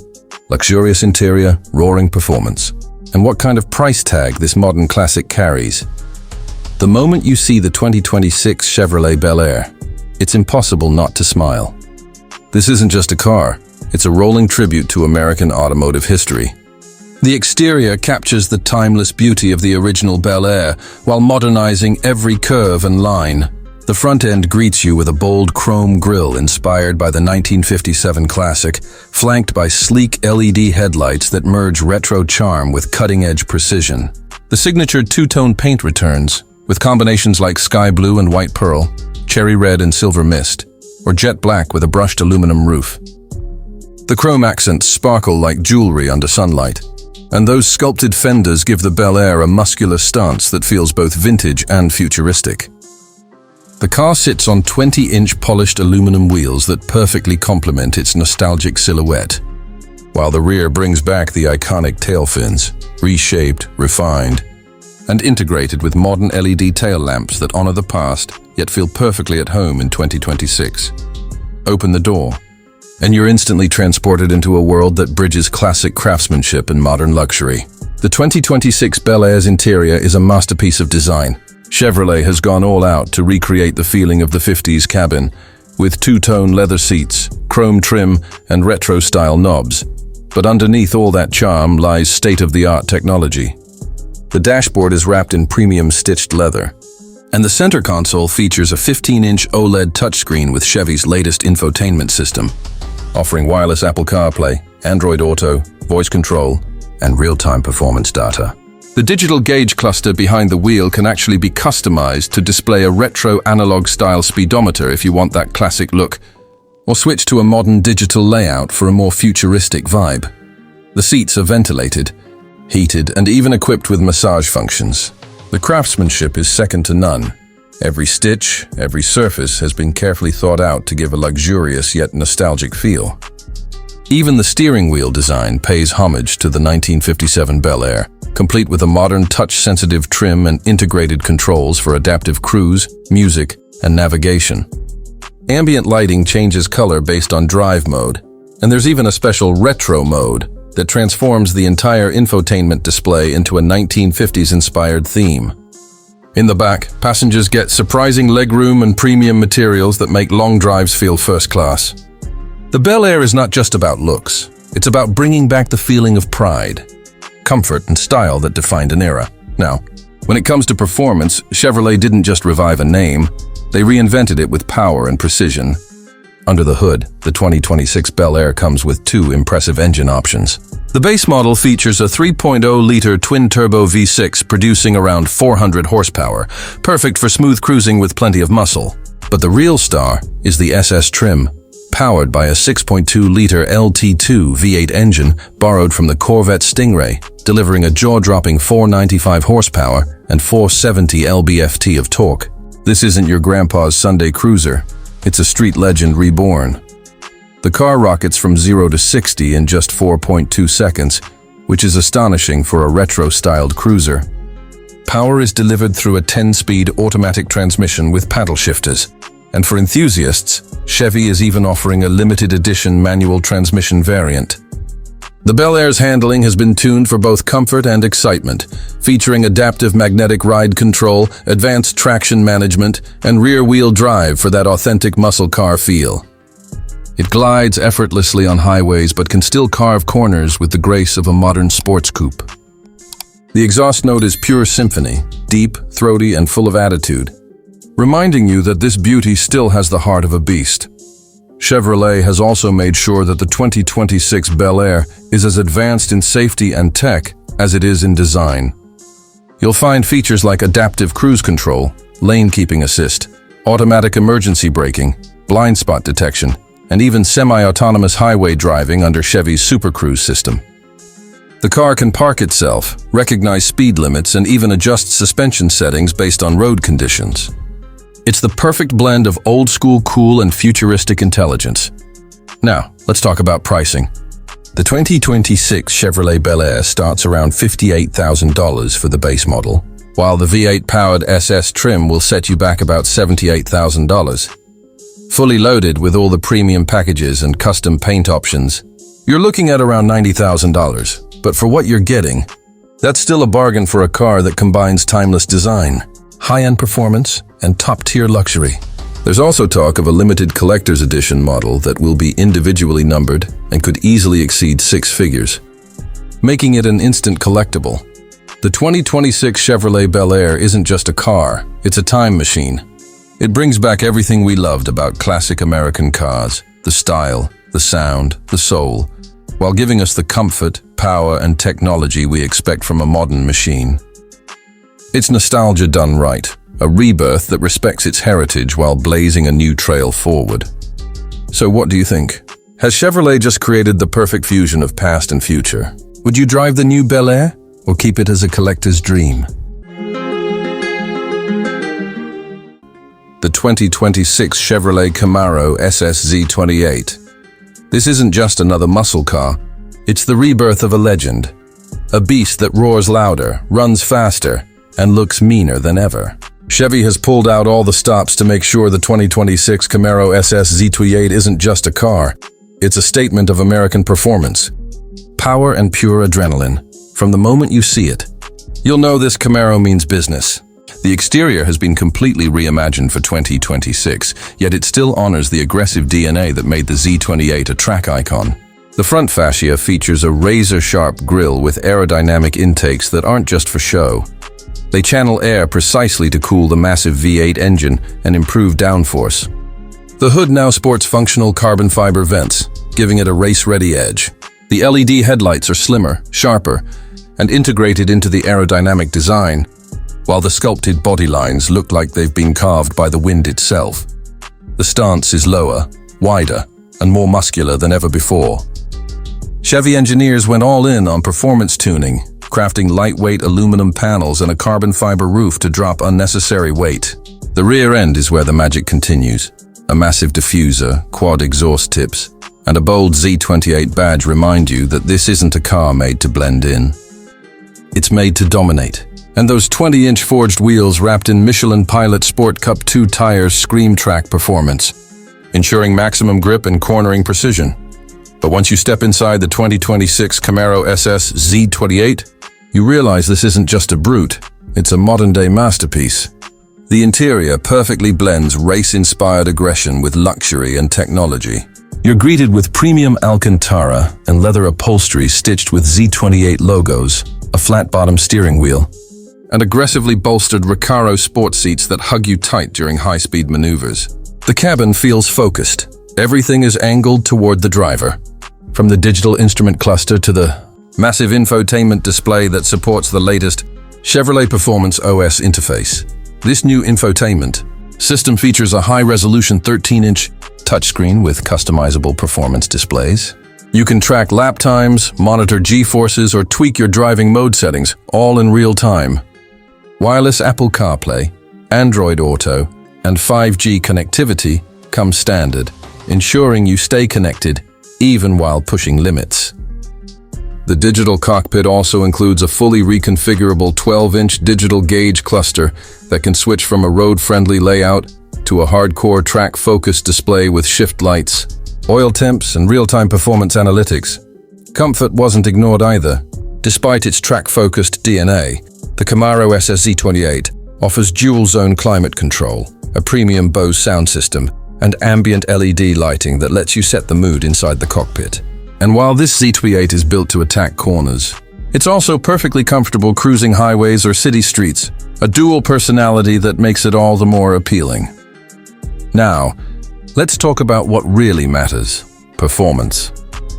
luxurious interior, roaring performance, and what kind of price tag this modern classic carries. The moment you see the 2026 Chevrolet Bel-Air, it's impossible not to smile. This isn't just a car, it's a rolling tribute to American automotive history. The exterior captures the timeless beauty of the original Bel-Air while modernizing every curve and line. The front end greets you with a bold chrome grille inspired by the 1957 classic, flanked by sleek LED headlights that merge retro charm with cutting-edge precision. The signature two-tone paint returns, with combinations like sky blue and white pearl, cherry red and silver mist, or jet black with a brushed aluminum roof. The chrome accents sparkle like jewelry under sunlight, and those sculpted fenders give the Bel-Air a muscular stance that feels both vintage and futuristic. The car sits on 20-inch polished aluminum wheels that perfectly complement its nostalgic silhouette, while the rear brings back the iconic tail fins, reshaped, refined, and integrated with modern LED tail lamps that honor the past yet feel perfectly at home in 2026. Open the door, and you're instantly transported into a world that bridges classic craftsmanship and modern luxury. The 2026 Bel-Air's interior is a masterpiece of design. Chevrolet has gone all out to recreate the feeling of the 50s cabin, with two-tone leather seats, chrome trim, and retro-style knobs. But underneath all that charm lies state-of-the-art technology. The dashboard is wrapped in premium stitched leather, and the center console features a 15-inch OLED touchscreen with Chevy's latest infotainment system, offering wireless Apple CarPlay, Android Auto, voice control, and real-time performance data. The digital gauge cluster behind the wheel can actually be customized to display a retro analog-style speedometer if you want that classic look, or switch to a modern digital layout for a more futuristic vibe. The seats are ventilated, heated, and even equipped with massage functions. The craftsmanship is second to none. Every stitch, every surface has been carefully thought out to give a luxurious yet nostalgic feel. Even the steering wheel design pays homage to the 1957 Bel-Air, complete with a modern touch-sensitive trim and integrated controls for adaptive cruise, music, and navigation. Ambient lighting changes color based on drive mode, and there's even a special retro mode, that transforms the entire infotainment display into a 1950s-inspired theme. In the back, passengers get surprising legroom and premium materials that make long drives feel first class. The Bel-Air is not just about looks. It's about bringing back the feeling of pride, comfort, and style that defined an era. Now, when it comes to performance, Chevrolet didn't just revive a name, they reinvented it with power and precision. Under the hood, the 2026 Bel-Air comes with two impressive engine options. The base model features a 3.0-liter twin-turbo V6 producing around 400 horsepower, perfect for smooth cruising with plenty of muscle. But the real star is the SS trim, powered by a 6.2-liter LT2 V8 engine borrowed from the Corvette Stingray, delivering a jaw-dropping 495 horsepower and 470 lb-ft of torque. This isn't your grandpa's Sunday cruiser. It's a street legend reborn. The car rockets from 0 to 60 in just 4.2 seconds, which is astonishing for a retro-styled cruiser. Power is delivered through a 10-speed automatic transmission with paddle shifters. And for enthusiasts, Chevy is even offering a limited edition manual transmission variant. The Bel-Air's handling has been tuned for both comfort and excitement, featuring adaptive magnetic ride control, advanced traction management, and rear-wheel drive for that authentic muscle car feel. It glides effortlessly on highways but can still carve corners with the grace of a modern sports coupe. The exhaust note is pure symphony, deep, throaty, and full of attitude, reminding you that this beauty still has the heart of a beast. Chevrolet has also made sure that the 2026 Bel-Air is as advanced in safety and tech as it is in design. You'll find features like adaptive cruise control, lane keeping assist, automatic emergency braking, blind spot detection, and even semi-autonomous highway driving under Chevy's Super Cruise system. The car can park itself, recognize speed limits, and even adjust suspension settings based on road conditions. It's the perfect blend of old-school cool and futuristic intelligence. Now, let's talk about pricing. The 2026 Chevrolet Bel-Air starts around $58,000 for the base model, while the V8-powered SS trim will set you back about $78,000. Fully loaded with all the premium packages and custom paint options, you're looking at around $90,000. But for what you're getting, that's still a bargain for a car that combines timeless design, high-end performance, and top-tier luxury. There's also talk of a limited collector's edition model that will be individually numbered and could easily exceed 6 figures, making it an instant collectible. The 2026 Chevrolet Bel-Air isn't just a car, it's a time machine. It brings back everything we loved about classic American cars, the style, the sound, the soul, while giving us the comfort, power, and technology we expect from a modern machine. It's nostalgia done right, a rebirth that respects its heritage while blazing a new trail forward. So what do you think? Has Chevrolet just created the perfect fusion of past and future? Would you drive the new Bel-Air or keep it as a collector's dream? The 2026 Chevrolet Camaro SS Z28. This isn't just another muscle car, it's the rebirth of a legend. A beast that roars louder, runs faster, and looks meaner than ever. Chevy has pulled out all the stops to make sure the 2026 Camaro SS Z28 isn't just a car. It's a statement of American performance. Power and pure adrenaline. From the moment you see it, you'll know this Camaro means business. The exterior has been completely reimagined for 2026, yet it still honors the aggressive DNA that made the Z28 a track icon. The front fascia features a razor-sharp grille with aerodynamic intakes that aren't just for show. They channel air precisely to cool the massive V8 engine and improve downforce. The hood now sports functional carbon fiber vents, giving it a race-ready edge. The LED headlights are slimmer, sharper, and integrated into the aerodynamic design, while the sculpted body lines look like they've been carved by the wind itself. The stance is lower, wider, and more muscular than ever before. Chevy engineers went all in on performance tuning, crafting lightweight aluminum panels and a carbon fiber roof to drop unnecessary weight. The rear end is where the magic continues. A massive diffuser, quad exhaust tips, and a bold Z28 badge remind you that this isn't a car made to blend in. It's made to dominate. And those 20-inch forged wheels wrapped in Michelin Pilot Sport Cup 2 tires scream track performance, ensuring maximum grip and cornering precision. But once you step inside the 2026 Camaro SS Z28, you realize this isn't just a brute, it's a modern-day masterpiece. The interior perfectly blends race-inspired aggression with luxury and technology. You're greeted with premium Alcantara and leather upholstery stitched with Z28 logos, a flat-bottom steering wheel, and aggressively bolstered Recaro sport seats that hug you tight during high-speed maneuvers. The cabin feels focused. Everything is angled toward the driver. From the digital instrument cluster to the massive infotainment display that supports the latest Chevrolet Performance OS interface. This new infotainment system features a high-resolution 13-inch touchscreen with customizable performance displays. You can track lap times, monitor G-forces, or tweak your driving mode settings, all in real time. Wireless Apple CarPlay, Android Auto, and 5G connectivity come standard, ensuring you stay connected even while pushing limits. The digital cockpit also includes a fully reconfigurable 12-inch digital gauge cluster that can switch from a road-friendly layout to a hardcore track-focused display with shift lights, oil temps, and real-time performance analytics. Comfort wasn't ignored either. Despite its track-focused DNA, the Camaro SS Z28 offers dual-zone climate control, a premium Bose sound system, and ambient LED lighting that lets you set the mood inside the cockpit. And while this Z28 is built to attack corners, it's also perfectly comfortable cruising highways or city streets, a dual personality that makes it all the more appealing. Now, let's talk about what really matters: performance.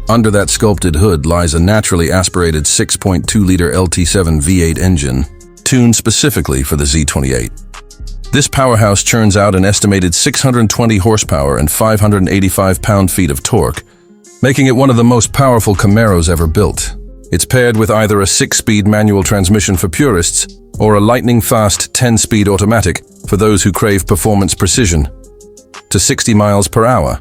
Under that sculpted hood lies a naturally aspirated 6.2-liter LT7 V8 engine, tuned specifically for the Z28. This powerhouse churns out an estimated 620 horsepower and 585 pound-feet of torque, making it one of the most powerful Camaros ever built. It's paired with either a 6-speed manual transmission for purists or a lightning-fast 10-speed automatic for those who crave performance precision. To 60 miles per hour.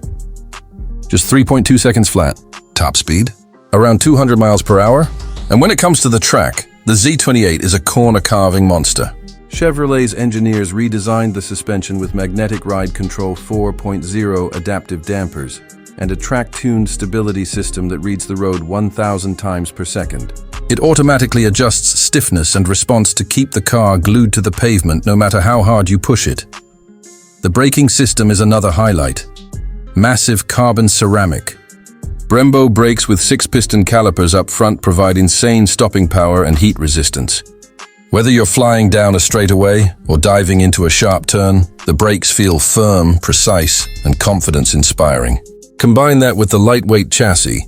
Just 3.2 seconds flat. Top speed? Around 200 miles per hour. And when it comes to the track, the Z28 is a corner-carving monster. Chevrolet's engineers redesigned the suspension with Magnetic Ride Control 4.0 adaptive dampers and a track-tuned stability system that reads the road 1,000 times per second. It automatically adjusts stiffness and response to keep the car glued to the pavement no matter how hard you push it. The braking system is another highlight. Massive carbon ceramic. Brembo brakes with 6-piston calipers up front provide insane stopping power and heat resistance. Whether you're flying down a straightaway or diving into a sharp turn, the brakes feel firm, precise, and confidence-inspiring. Combine that with the lightweight chassis,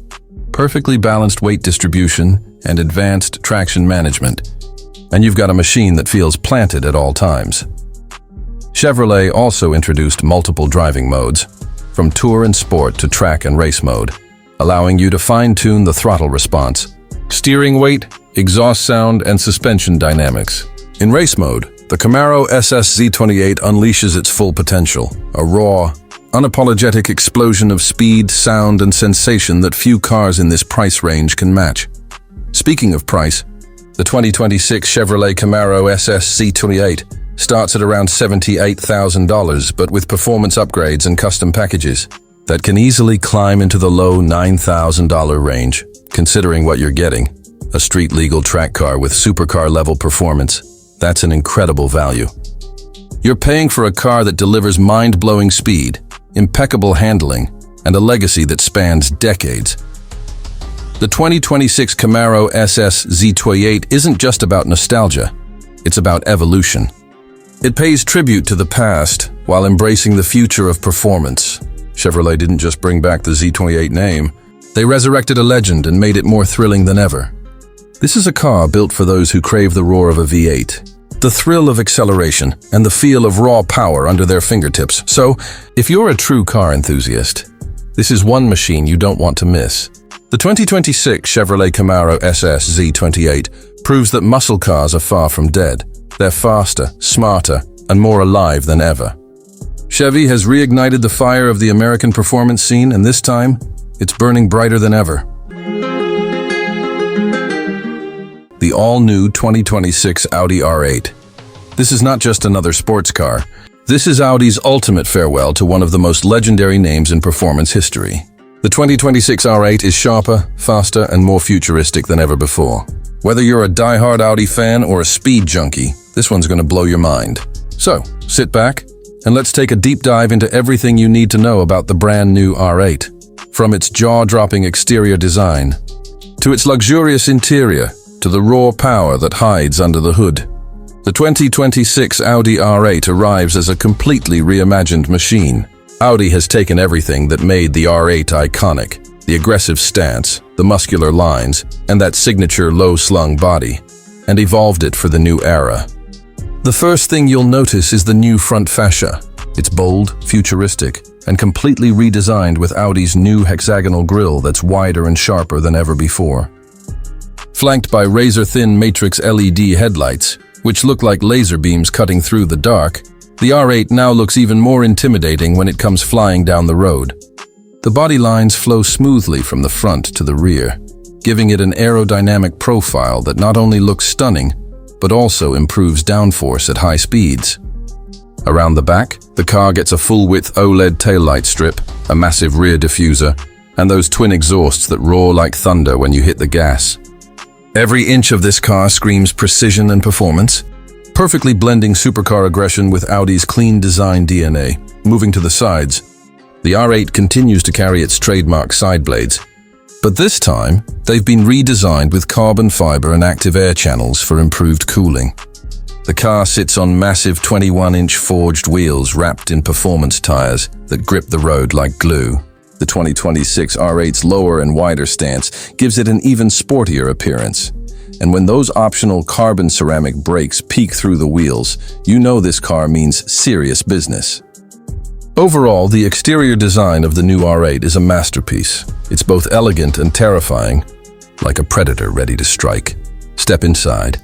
perfectly balanced weight distribution, and advanced traction management, and you've got a machine that feels planted at all times. Chevrolet also introduced multiple driving modes, from Tour and Sport to Track and Race mode, allowing you to fine-tune the throttle response, steering weight, exhaust sound, and suspension dynamics. In race mode, the Camaro SS Z28 unleashes its full potential, a raw, unapologetic explosion of speed, sound, and sensation that few cars in this price range can match. Speaking of price, the 2026 Chevrolet Camaro SS Z28 starts at around $78,000, but with performance upgrades and custom packages that can easily climb into the low $9,000 range, considering what you're getting. A street-legal track car with supercar-level performance, that's an incredible value. You're paying for a car that delivers mind-blowing speed, impeccable handling, and a legacy that spans decades. The 2026 Camaro SS Z28 isn't just about nostalgia, it's about evolution. It pays tribute to the past while embracing the future of performance. Chevrolet didn't just bring back the Z28 name, they resurrected a legend and made it more thrilling than ever. This is a car built for those who crave the roar of a V8, the thrill of acceleration, and the feel of raw power under their fingertips. So, if you're a true car enthusiast, this is one machine you don't want to miss. The 2026 Chevrolet Camaro SS Z28 proves that muscle cars are far from dead. They're faster, smarter, and more alive than ever. Chevy has reignited the fire of the American performance scene, and this time, it's burning brighter than ever. The all-new 2026 Audi R8. This is not just another sports car. This is Audi's ultimate farewell to one of the most legendary names in performance history. The 2026 R8 is sharper, faster, and more futuristic than ever before. Whether you're a die-hard Audi fan or a speed junkie, this one's going to blow your mind. So, sit back, and let's take a deep dive into everything you need to know about the brand new R8. From its jaw-dropping exterior design, to its luxurious interior, to the raw power that hides under the hood. The 2026 Audi R8 arrives as a completely reimagined machine. Audi has taken everything that made the R8 iconic, the aggressive stance, the muscular lines, and that signature low-slung body, and evolved it for the new era. The first thing you'll notice is the new front fascia. It's bold, futuristic, and completely redesigned with Audi's new hexagonal grille that's wider and sharper than ever before. Flanked by razor-thin matrix LED headlights, which look like laser beams cutting through the dark, the R8 now looks even more intimidating when it comes flying down the road. The body lines flow smoothly from the front to the rear, giving it an aerodynamic profile that not only looks stunning, but also improves downforce at high speeds. Around the back, the car gets a full-width OLED taillight strip, a massive rear diffuser, and those twin exhausts that roar like thunder when you hit the gas. Every inch of this car screams precision and performance, perfectly blending supercar aggression with Audi's clean design DNA. Moving to the sides, the R8 continues to carry its trademark side blades, but this time, they've been redesigned with carbon fiber and active air channels for improved cooling. The car sits on massive 21-inch forged wheels wrapped in performance tires that grip the road like glue. The 2026 R8's lower and wider stance gives it an even sportier appearance. And when those optional carbon ceramic brakes peek through the wheels, you know this car means serious business. Overall, the exterior design of the new R8 is a masterpiece. It's both elegant and terrifying, like a predator ready to strike. Step inside,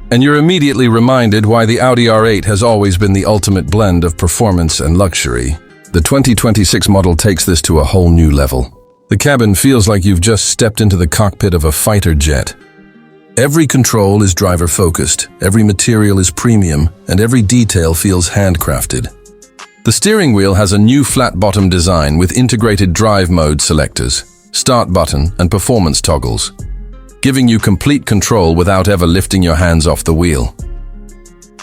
and you're immediately reminded why the Audi R8 has always been the ultimate blend of performance and luxury. The 2026 model takes this to a whole new level. The cabin feels like you've just stepped into the cockpit of a fighter jet. Every control is driver-focused, every material is premium, and every detail feels handcrafted. The steering wheel has a new flat-bottom design with integrated drive mode selectors, start button, and performance toggles, giving you complete control without ever lifting your hands off the wheel.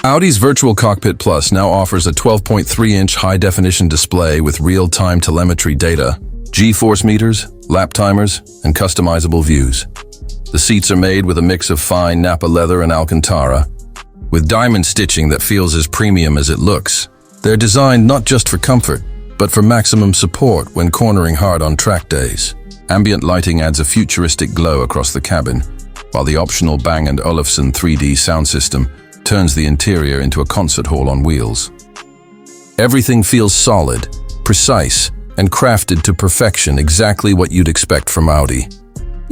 Audi's Virtual Cockpit Plus now offers a 12.3-inch high-definition display with real-time telemetry data, G-force meters, lap timers, and customizable views. The seats are made with a mix of fine Napa leather and Alcantara, with diamond stitching that feels as premium as it looks. They're designed not just for comfort, but for maximum support when cornering hard on track days. Ambient lighting adds a futuristic glow across the cabin, while the optional Bang & Olufsen 3D sound system turns the interior into a concert hall on wheels. Everything feels solid, precise, and crafted to perfection, exactly what you'd expect from Audi.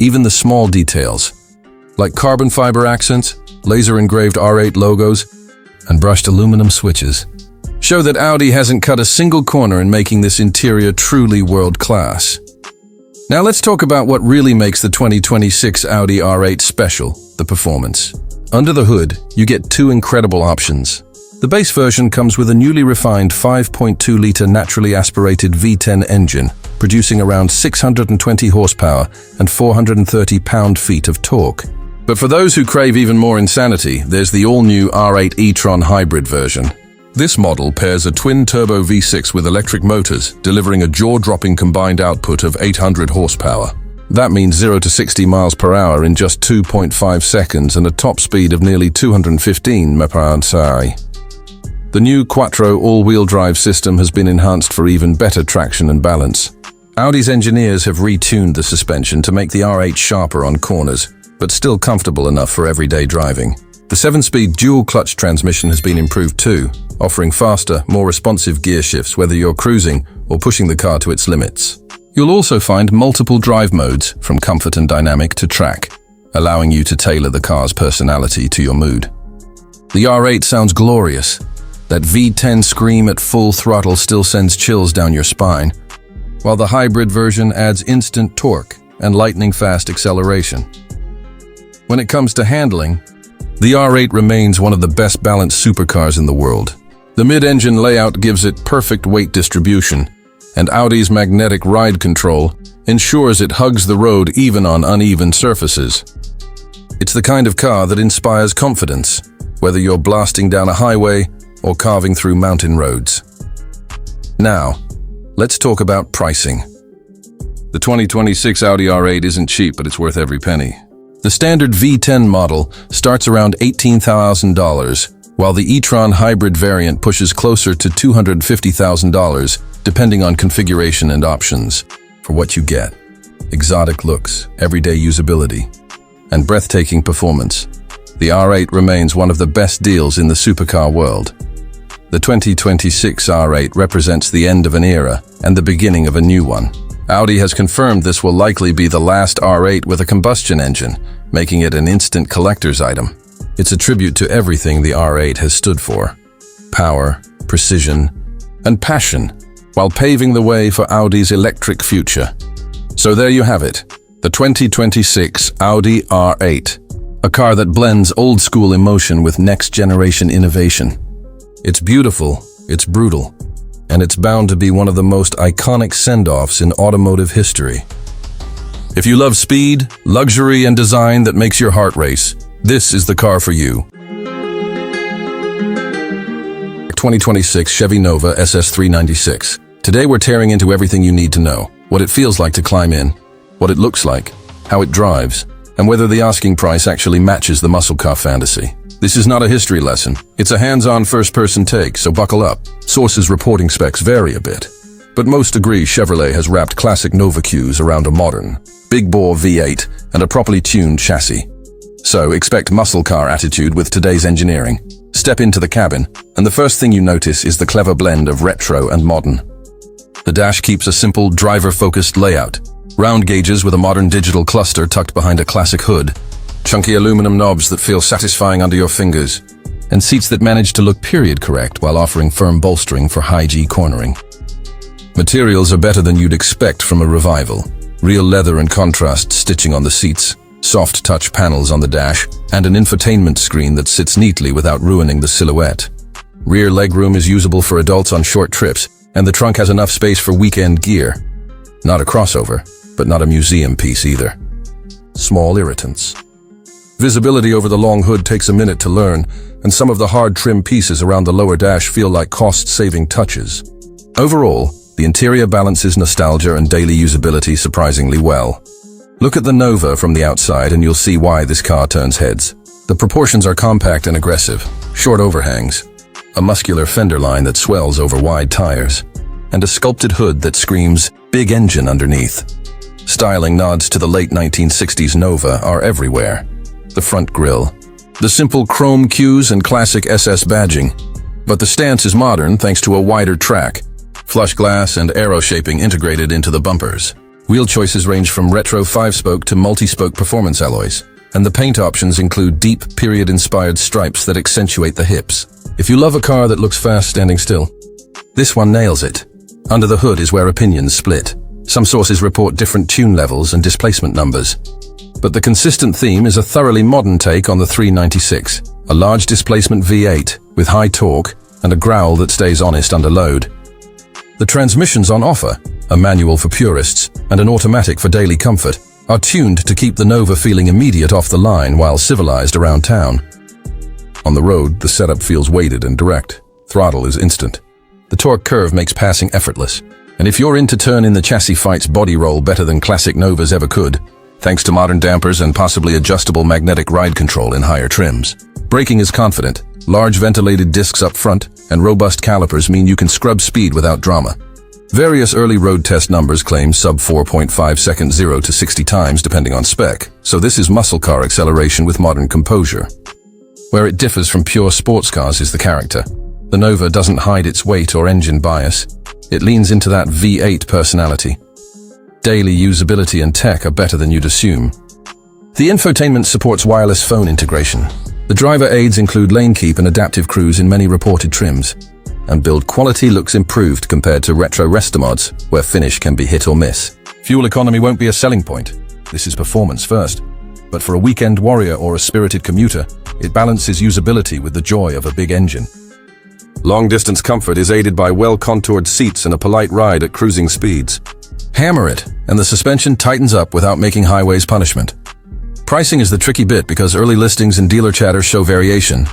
Even the small details, like carbon fiber accents, laser-engraved R8 logos, and brushed aluminum switches, show that Audi hasn't cut a single corner in making this interior truly world-class. Now let's talk about what really makes the 2026 Audi R8 special, the performance. Under the hood, you get two incredible options. The base version comes with a newly refined 5.2-liter naturally aspirated V10 engine, producing around 620 horsepower and 430 pound-feet of torque. But for those who crave even more insanity, there's the all-new R8 e-tron hybrid version. This model pairs a twin-turbo V6 with electric motors, delivering a jaw-dropping combined output of 800 horsepower. That means 0 to 60 miles per hour in just 2.5 seconds and a top speed of nearly 215 mph. The new Quattro all-wheel drive system has been enhanced for even better traction and balance. Audi's engineers have retuned the suspension to make the R8 sharper on corners, but still comfortable enough for everyday driving. The 7-speed dual-clutch transmission has been improved too, offering faster, more responsive gear shifts whether you're cruising or pushing the car to its limits. You'll also find multiple drive modes, from comfort and dynamic to track, allowing you to tailor the car's personality to your mood. The R8 sounds glorious. That V10 scream at full throttle still sends chills down your spine, while the hybrid version adds instant torque and lightning-fast acceleration. When it comes to handling, the R8 remains one of the best balanced supercars in the world. The mid-engine layout gives it perfect weight distribution, and Audi's magnetic ride control ensures it hugs the road even on uneven surfaces. It's the kind of car that inspires confidence, whether you're blasting down a highway or carving through mountain roads. Now, let's talk about pricing. The 2026 Audi R8 isn't cheap, but it's worth every penny. The standard V10 model starts around $18,000, while the e-tron hybrid variant pushes closer to $250,000, depending on configuration and options. For what you get: exotic looks, everyday usability, and breathtaking performance, the R8 remains one of the best deals in the supercar world. The 2026 R8 represents the end of an era and the beginning of a new one. Audi has confirmed this will likely be the last R8 with a combustion engine, making it an instant collector's item. It's a tribute to everything the R8 has stood for: power, precision, and passion, while paving the way for Audi's electric future. So there you have it, the 2026 Audi R8, a car that blends old-school emotion with next-generation innovation. It's beautiful, it's brutal, and it's bound to be one of the most iconic send-offs in automotive history. If you love speed, luxury, and design that makes your heart race, this is the car for you. 2026 Chevy Nova SS396. Today we're tearing into everything you need to know: what it feels like to climb in, what it looks like, how it drives, and whether the asking price actually matches the muscle car fantasy. This is not a history lesson. It's a hands-on first-person take, so buckle up. Sources reporting specs vary a bit, but most agree Chevrolet has wrapped classic Nova cues around a modern, big-bore V8 and a properly tuned chassis. So expect muscle car attitude with today's engineering. Step into the cabin, and the first thing you notice is the clever blend of retro and modern. The dash keeps a simple, driver-focused layout. Round gauges with a modern digital cluster tucked behind a classic hood, chunky aluminum knobs that feel satisfying under your fingers, and seats that manage to look period-correct while offering firm bolstering for high-G cornering. Materials are better than you'd expect from a revival. Real leather and contrast stitching on the seats, soft touch panels on the dash, and an infotainment screen that sits neatly without ruining the silhouette. Rear legroom is usable for adults on short trips, and the trunk has enough space for weekend gear. Not a crossover, but not a museum piece either. Small irritants. Visibility over the long hood takes a minute to learn, and some of the hard trim pieces around the lower dash feel like cost-saving touches. Overall, the interior balances nostalgia and daily usability surprisingly well. Look at the Nova from the outside and you'll see why this car turns heads. The proportions are compact and aggressive, short overhangs, a muscular fender line that swells over wide tires, and a sculpted hood that screams big engine underneath. Styling nods to the late 1960s Nova are everywhere. The front grille, the simple chrome cues and classic SS badging, but the stance is modern thanks to a wider track, flush glass and aero shaping integrated into the bumpers. Wheel choices range from retro 5-spoke to multi-spoke performance alloys, and the paint options include deep period-inspired stripes that accentuate the hips. If you love a car that looks fast standing still, this one nails it. Under the hood is where opinions split. Some sources report different tune levels and displacement numbers, but the consistent theme is a thoroughly modern take on the 396, a large displacement V8 with high torque and a growl that stays honest under load. The transmissions on offer, a manual for purists and an automatic for daily comfort, are tuned to keep the Nova feeling immediate off the line while civilized around town. On the road, the setup feels weighted and direct. Throttle is instant. The torque curve makes passing effortless. And if you're into turn-in the chassis fights body roll better than classic Novas ever could, thanks to modern dampers and possibly adjustable magnetic ride control in higher trims. Braking is confident. Large ventilated discs up front and robust calipers mean you can scrub speed without drama. Various early road test numbers claim sub 4.5 seconds 0 to 60 times depending on spec, so this is muscle car acceleration with modern composure. Where it differs from pure sports cars is the character. The Nova doesn't hide its weight or engine bias. It leans into that V8 personality. Daily usability and tech are better than you'd assume. The infotainment supports wireless phone integration. The driver aids include lane keep and adaptive cruise in many reported trims. And build quality looks improved compared to retro Resta mods, where finish can be hit or miss. Fuel economy won't be a selling point. This is performance first. But for a weekend warrior or a spirited commuter, it balances usability with the joy of a big engine. Long-distance comfort is aided by well-contoured seats and a polite ride at cruising speeds. Hammer it, and the suspension tightens up without making highways punishment. Pricing is the tricky bit because early listings and dealer chatter show variation.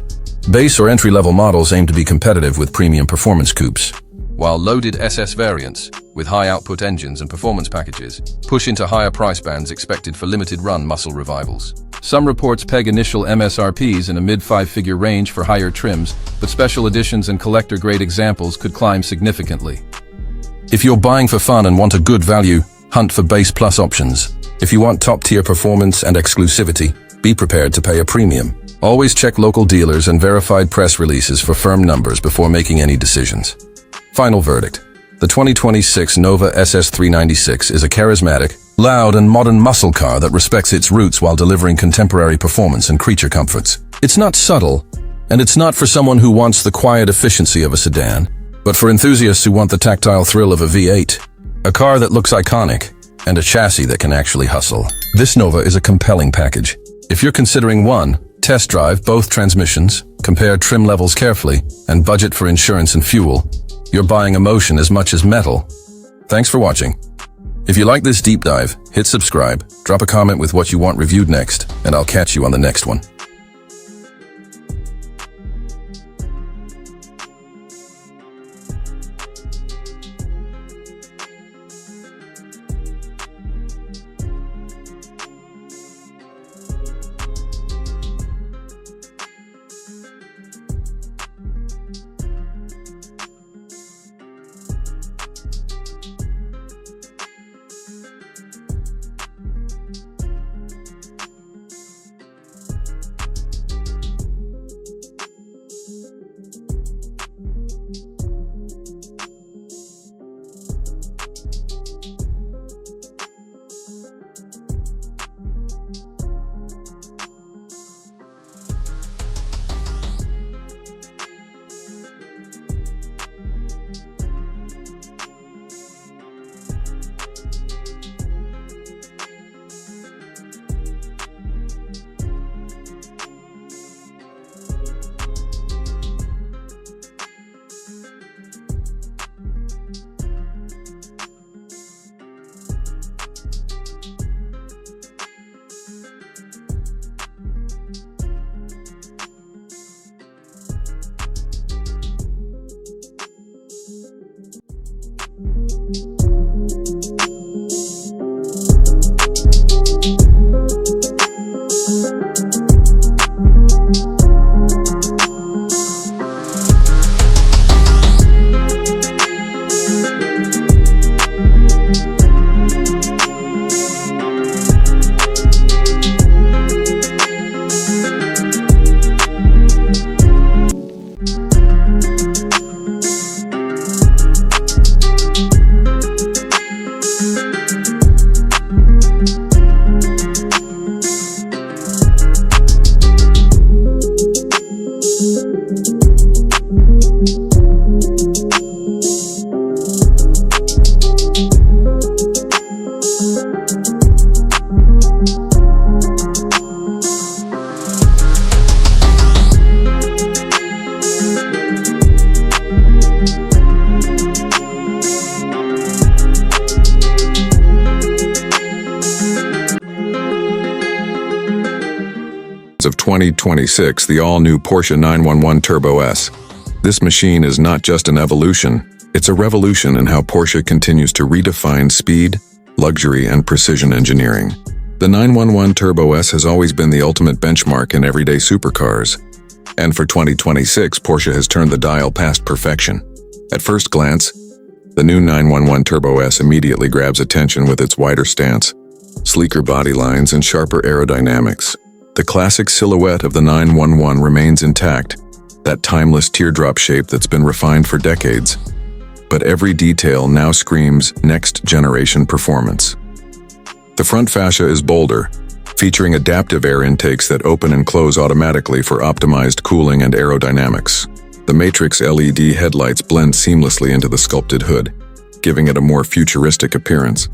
Base or entry-level models aim to be competitive with premium performance coupes, while loaded SS variants, with high-output engines and performance packages, push into higher price bands expected for limited-run muscle revivals. Some reports peg initial MSRPs in a mid-five-figure range for higher trims, but special editions and collector-grade examples could climb significantly. If you're buying for fun and want a good value, hunt for base plus options. If you want top-tier performance and exclusivity, be prepared to pay a premium. Always check local dealers and verified press releases for firm numbers before making any decisions. Final verdict. The 2026 Nova SS396 is a charismatic, loud and modern muscle car that respects its roots while delivering contemporary performance and creature comforts. It's not subtle, and it's not for someone who wants the quiet efficiency of a sedan, but for enthusiasts who want the tactile thrill of a V8. A car that looks iconic, and a chassis that can actually hustle. This Nova is a compelling package. If you're considering one, test drive both transmissions, compare trim levels carefully, and budget for insurance and fuel. You're buying emotion as much as metal. Thanks for watching. If you like this deep dive, hit subscribe, drop a comment with what you want reviewed next, and I'll catch you on the next one. Of 2026, the all-new Porsche 911 Turbo S. This machine is not just an evolution, it's a revolution in how Porsche continues to redefine speed, luxury, and precision engineering. The 911 Turbo S has always been the ultimate benchmark in everyday supercars. And for 2026, Porsche has turned the dial past perfection. At first glance, the new 911 Turbo S immediately grabs attention with its wider stance, sleeker body lines, and sharper aerodynamics. The classic silhouette of the 911 remains intact, that timeless teardrop shape that's been refined for decades. But every detail now screams next-generation performance. The front fascia is bolder, featuring adaptive air intakes that open and close automatically for optimized cooling and aerodynamics. The Matrix LED headlights blend seamlessly into the sculpted hood, giving it a more futuristic appearance.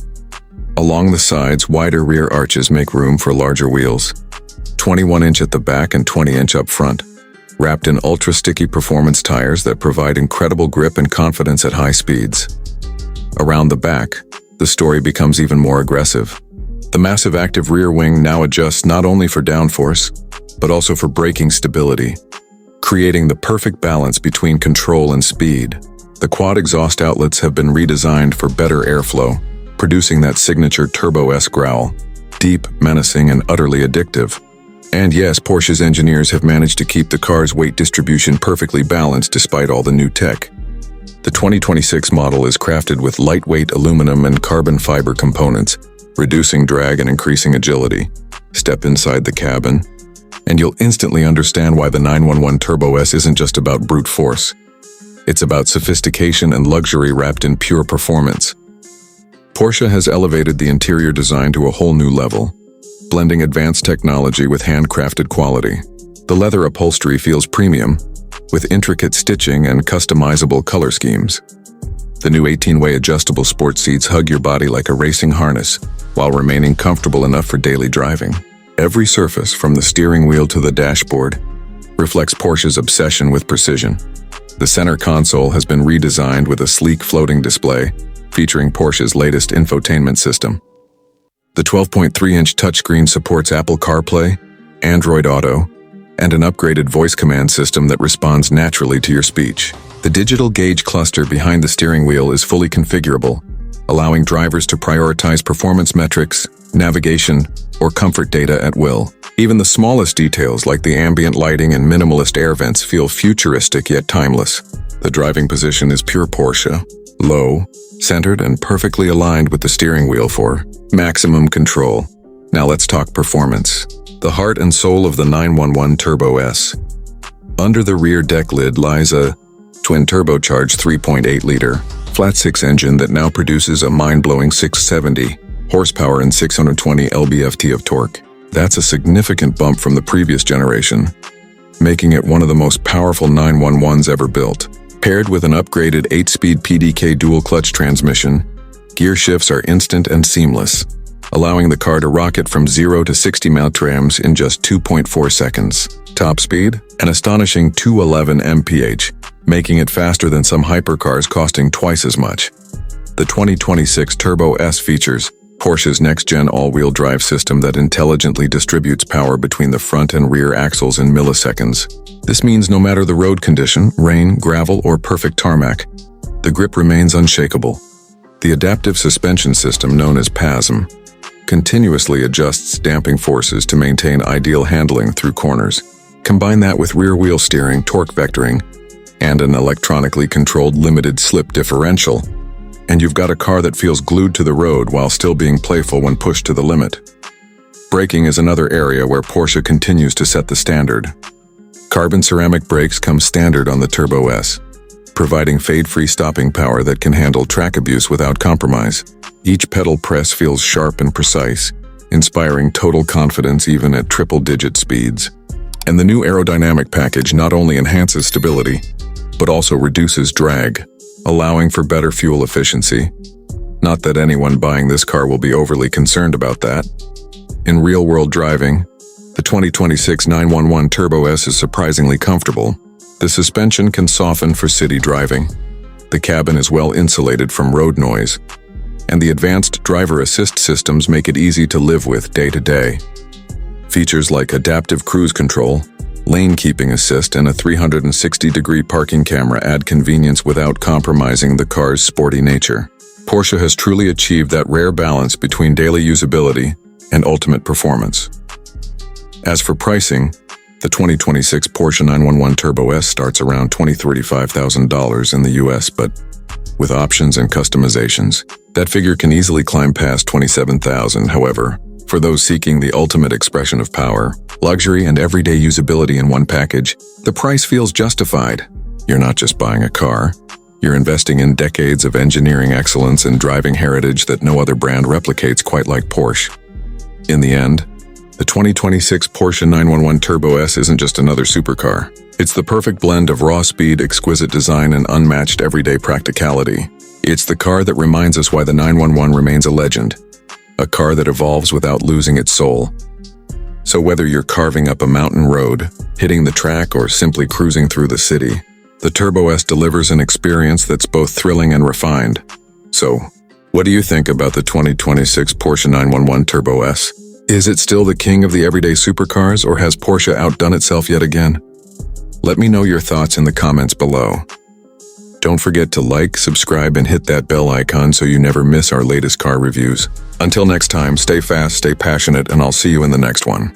Along the sides, wider rear arches make room for larger wheels. 21-inch at the back and 20-inch up front, wrapped in ultra-sticky performance tires that provide incredible grip and confidence at high speeds. Around the back, the story becomes even more aggressive. The massive active rear wing now adjusts not only for downforce, but also for braking stability, creating the perfect balance between control and speed. The quad exhaust outlets have been redesigned for better airflow, producing that signature Turbo-S growl, deep, menacing, and utterly addictive. And yes, Porsche's engineers have managed to keep the car's weight distribution perfectly balanced despite all the new tech. The 2026 model is crafted with lightweight aluminum and carbon fiber components, reducing drag and increasing agility. Step inside the cabin, and you'll instantly understand why the 911 Turbo S isn't just about brute force. It's about sophistication and luxury wrapped in pure performance. Porsche has elevated the interior design to a whole new level, blending advanced technology with handcrafted quality. The leather upholstery feels premium, with intricate stitching and customizable color schemes. The new 18-way adjustable sports seats hug your body like a racing harness, while remaining comfortable enough for daily driving. Every surface, from the steering wheel to the dashboard, reflects Porsche's obsession with precision. The center console has been redesigned with a sleek floating display, featuring Porsche's latest infotainment system. The 12.3-inch touchscreen supports Apple CarPlay, Android Auto, and an upgraded voice command system that responds naturally to your speech. The digital gauge cluster behind the steering wheel is fully configurable, allowing drivers to prioritize performance metrics, navigation, or comfort data at will. Even the smallest details like the ambient lighting and minimalist air vents feel futuristic yet timeless. The driving position is pure Porsche, low, centered, and perfectly aligned with the steering wheel for maximum control. Now let's talk performance. The heart and soul of the 911 Turbo S. Under the rear deck lid lies a twin-turbocharged 3.8-liter flat-six engine that now produces a mind-blowing 670 horsepower and 620 lb-ft of torque. That's a significant bump from the previous generation, making it one of the most powerful 911s ever built. Paired with an upgraded 8-speed PDK dual-clutch transmission, gear shifts are instant and seamless, allowing the car to rocket from 0 to 60 mph in just 2.4 seconds. Top speed? An astonishing 211 mph, making it faster than some hypercars costing twice as much. The 2026 Turbo S features Porsche's next-gen all-wheel drive system that intelligently distributes power between the front and rear axles in milliseconds. This means no matter the road condition, rain, gravel, or perfect tarmac, the grip remains unshakable. The adaptive suspension system, known as PASM, continuously adjusts damping forces to maintain ideal handling through corners. Combine that with rear-wheel steering, torque vectoring, and an electronically controlled limited slip differential, and you've got a car that feels glued to the road while still being playful when pushed to the limit. Braking is another area where Porsche continues to set the standard. Carbon ceramic brakes come standard on the Turbo S, providing fade-free stopping power that can handle track abuse without compromise. Each pedal press feels sharp and precise, inspiring total confidence even at triple-digit speeds. And the new aerodynamic package not only enhances stability, but also reduces drag, allowing for better fuel efficiency. Not that anyone buying this car will be overly concerned about that. In real-world driving, the 2026 911 Turbo S is surprisingly comfortable. The suspension can soften for city driving. The cabin is well insulated from road noise, and the advanced driver assist systems make it easy to live with day to day. Features like adaptive cruise control, lane keeping assist, and a 360-degree parking camera add convenience without compromising the car's sporty nature. Porsche has truly achieved that rare balance between daily usability and ultimate performance. As for pricing, the 2026 Porsche 911 Turbo S starts around $20,000–$35,000 in the US, but with options and customizations, that figure can easily climb past $27,000. However, for those seeking the ultimate expression of power, luxury, and everyday usability in one package, the price feels justified. You're not just buying a car, you're investing in decades of engineering excellence and driving heritage that no other brand replicates quite like Porsche. In the end, the 2026 Porsche 911 Turbo S isn't just another supercar. It's the perfect blend of raw speed, exquisite design, and unmatched everyday practicality. It's the car that reminds us why the 911 remains a legend. A car that evolves without losing its soul. So whether you're carving up a mountain road, hitting the track, or simply cruising through the city, the Turbo S delivers an experience that's both thrilling and refined. So, what do you think about the 2026 Porsche 911 Turbo S? Is it still the king of the everyday supercars, or has Porsche outdone itself yet again? Let me know your thoughts in the comments below. Don't forget to like, subscribe, and hit that bell icon so you never miss our latest car reviews. Until next time, stay fast, stay passionate, and I'll see you in the next one.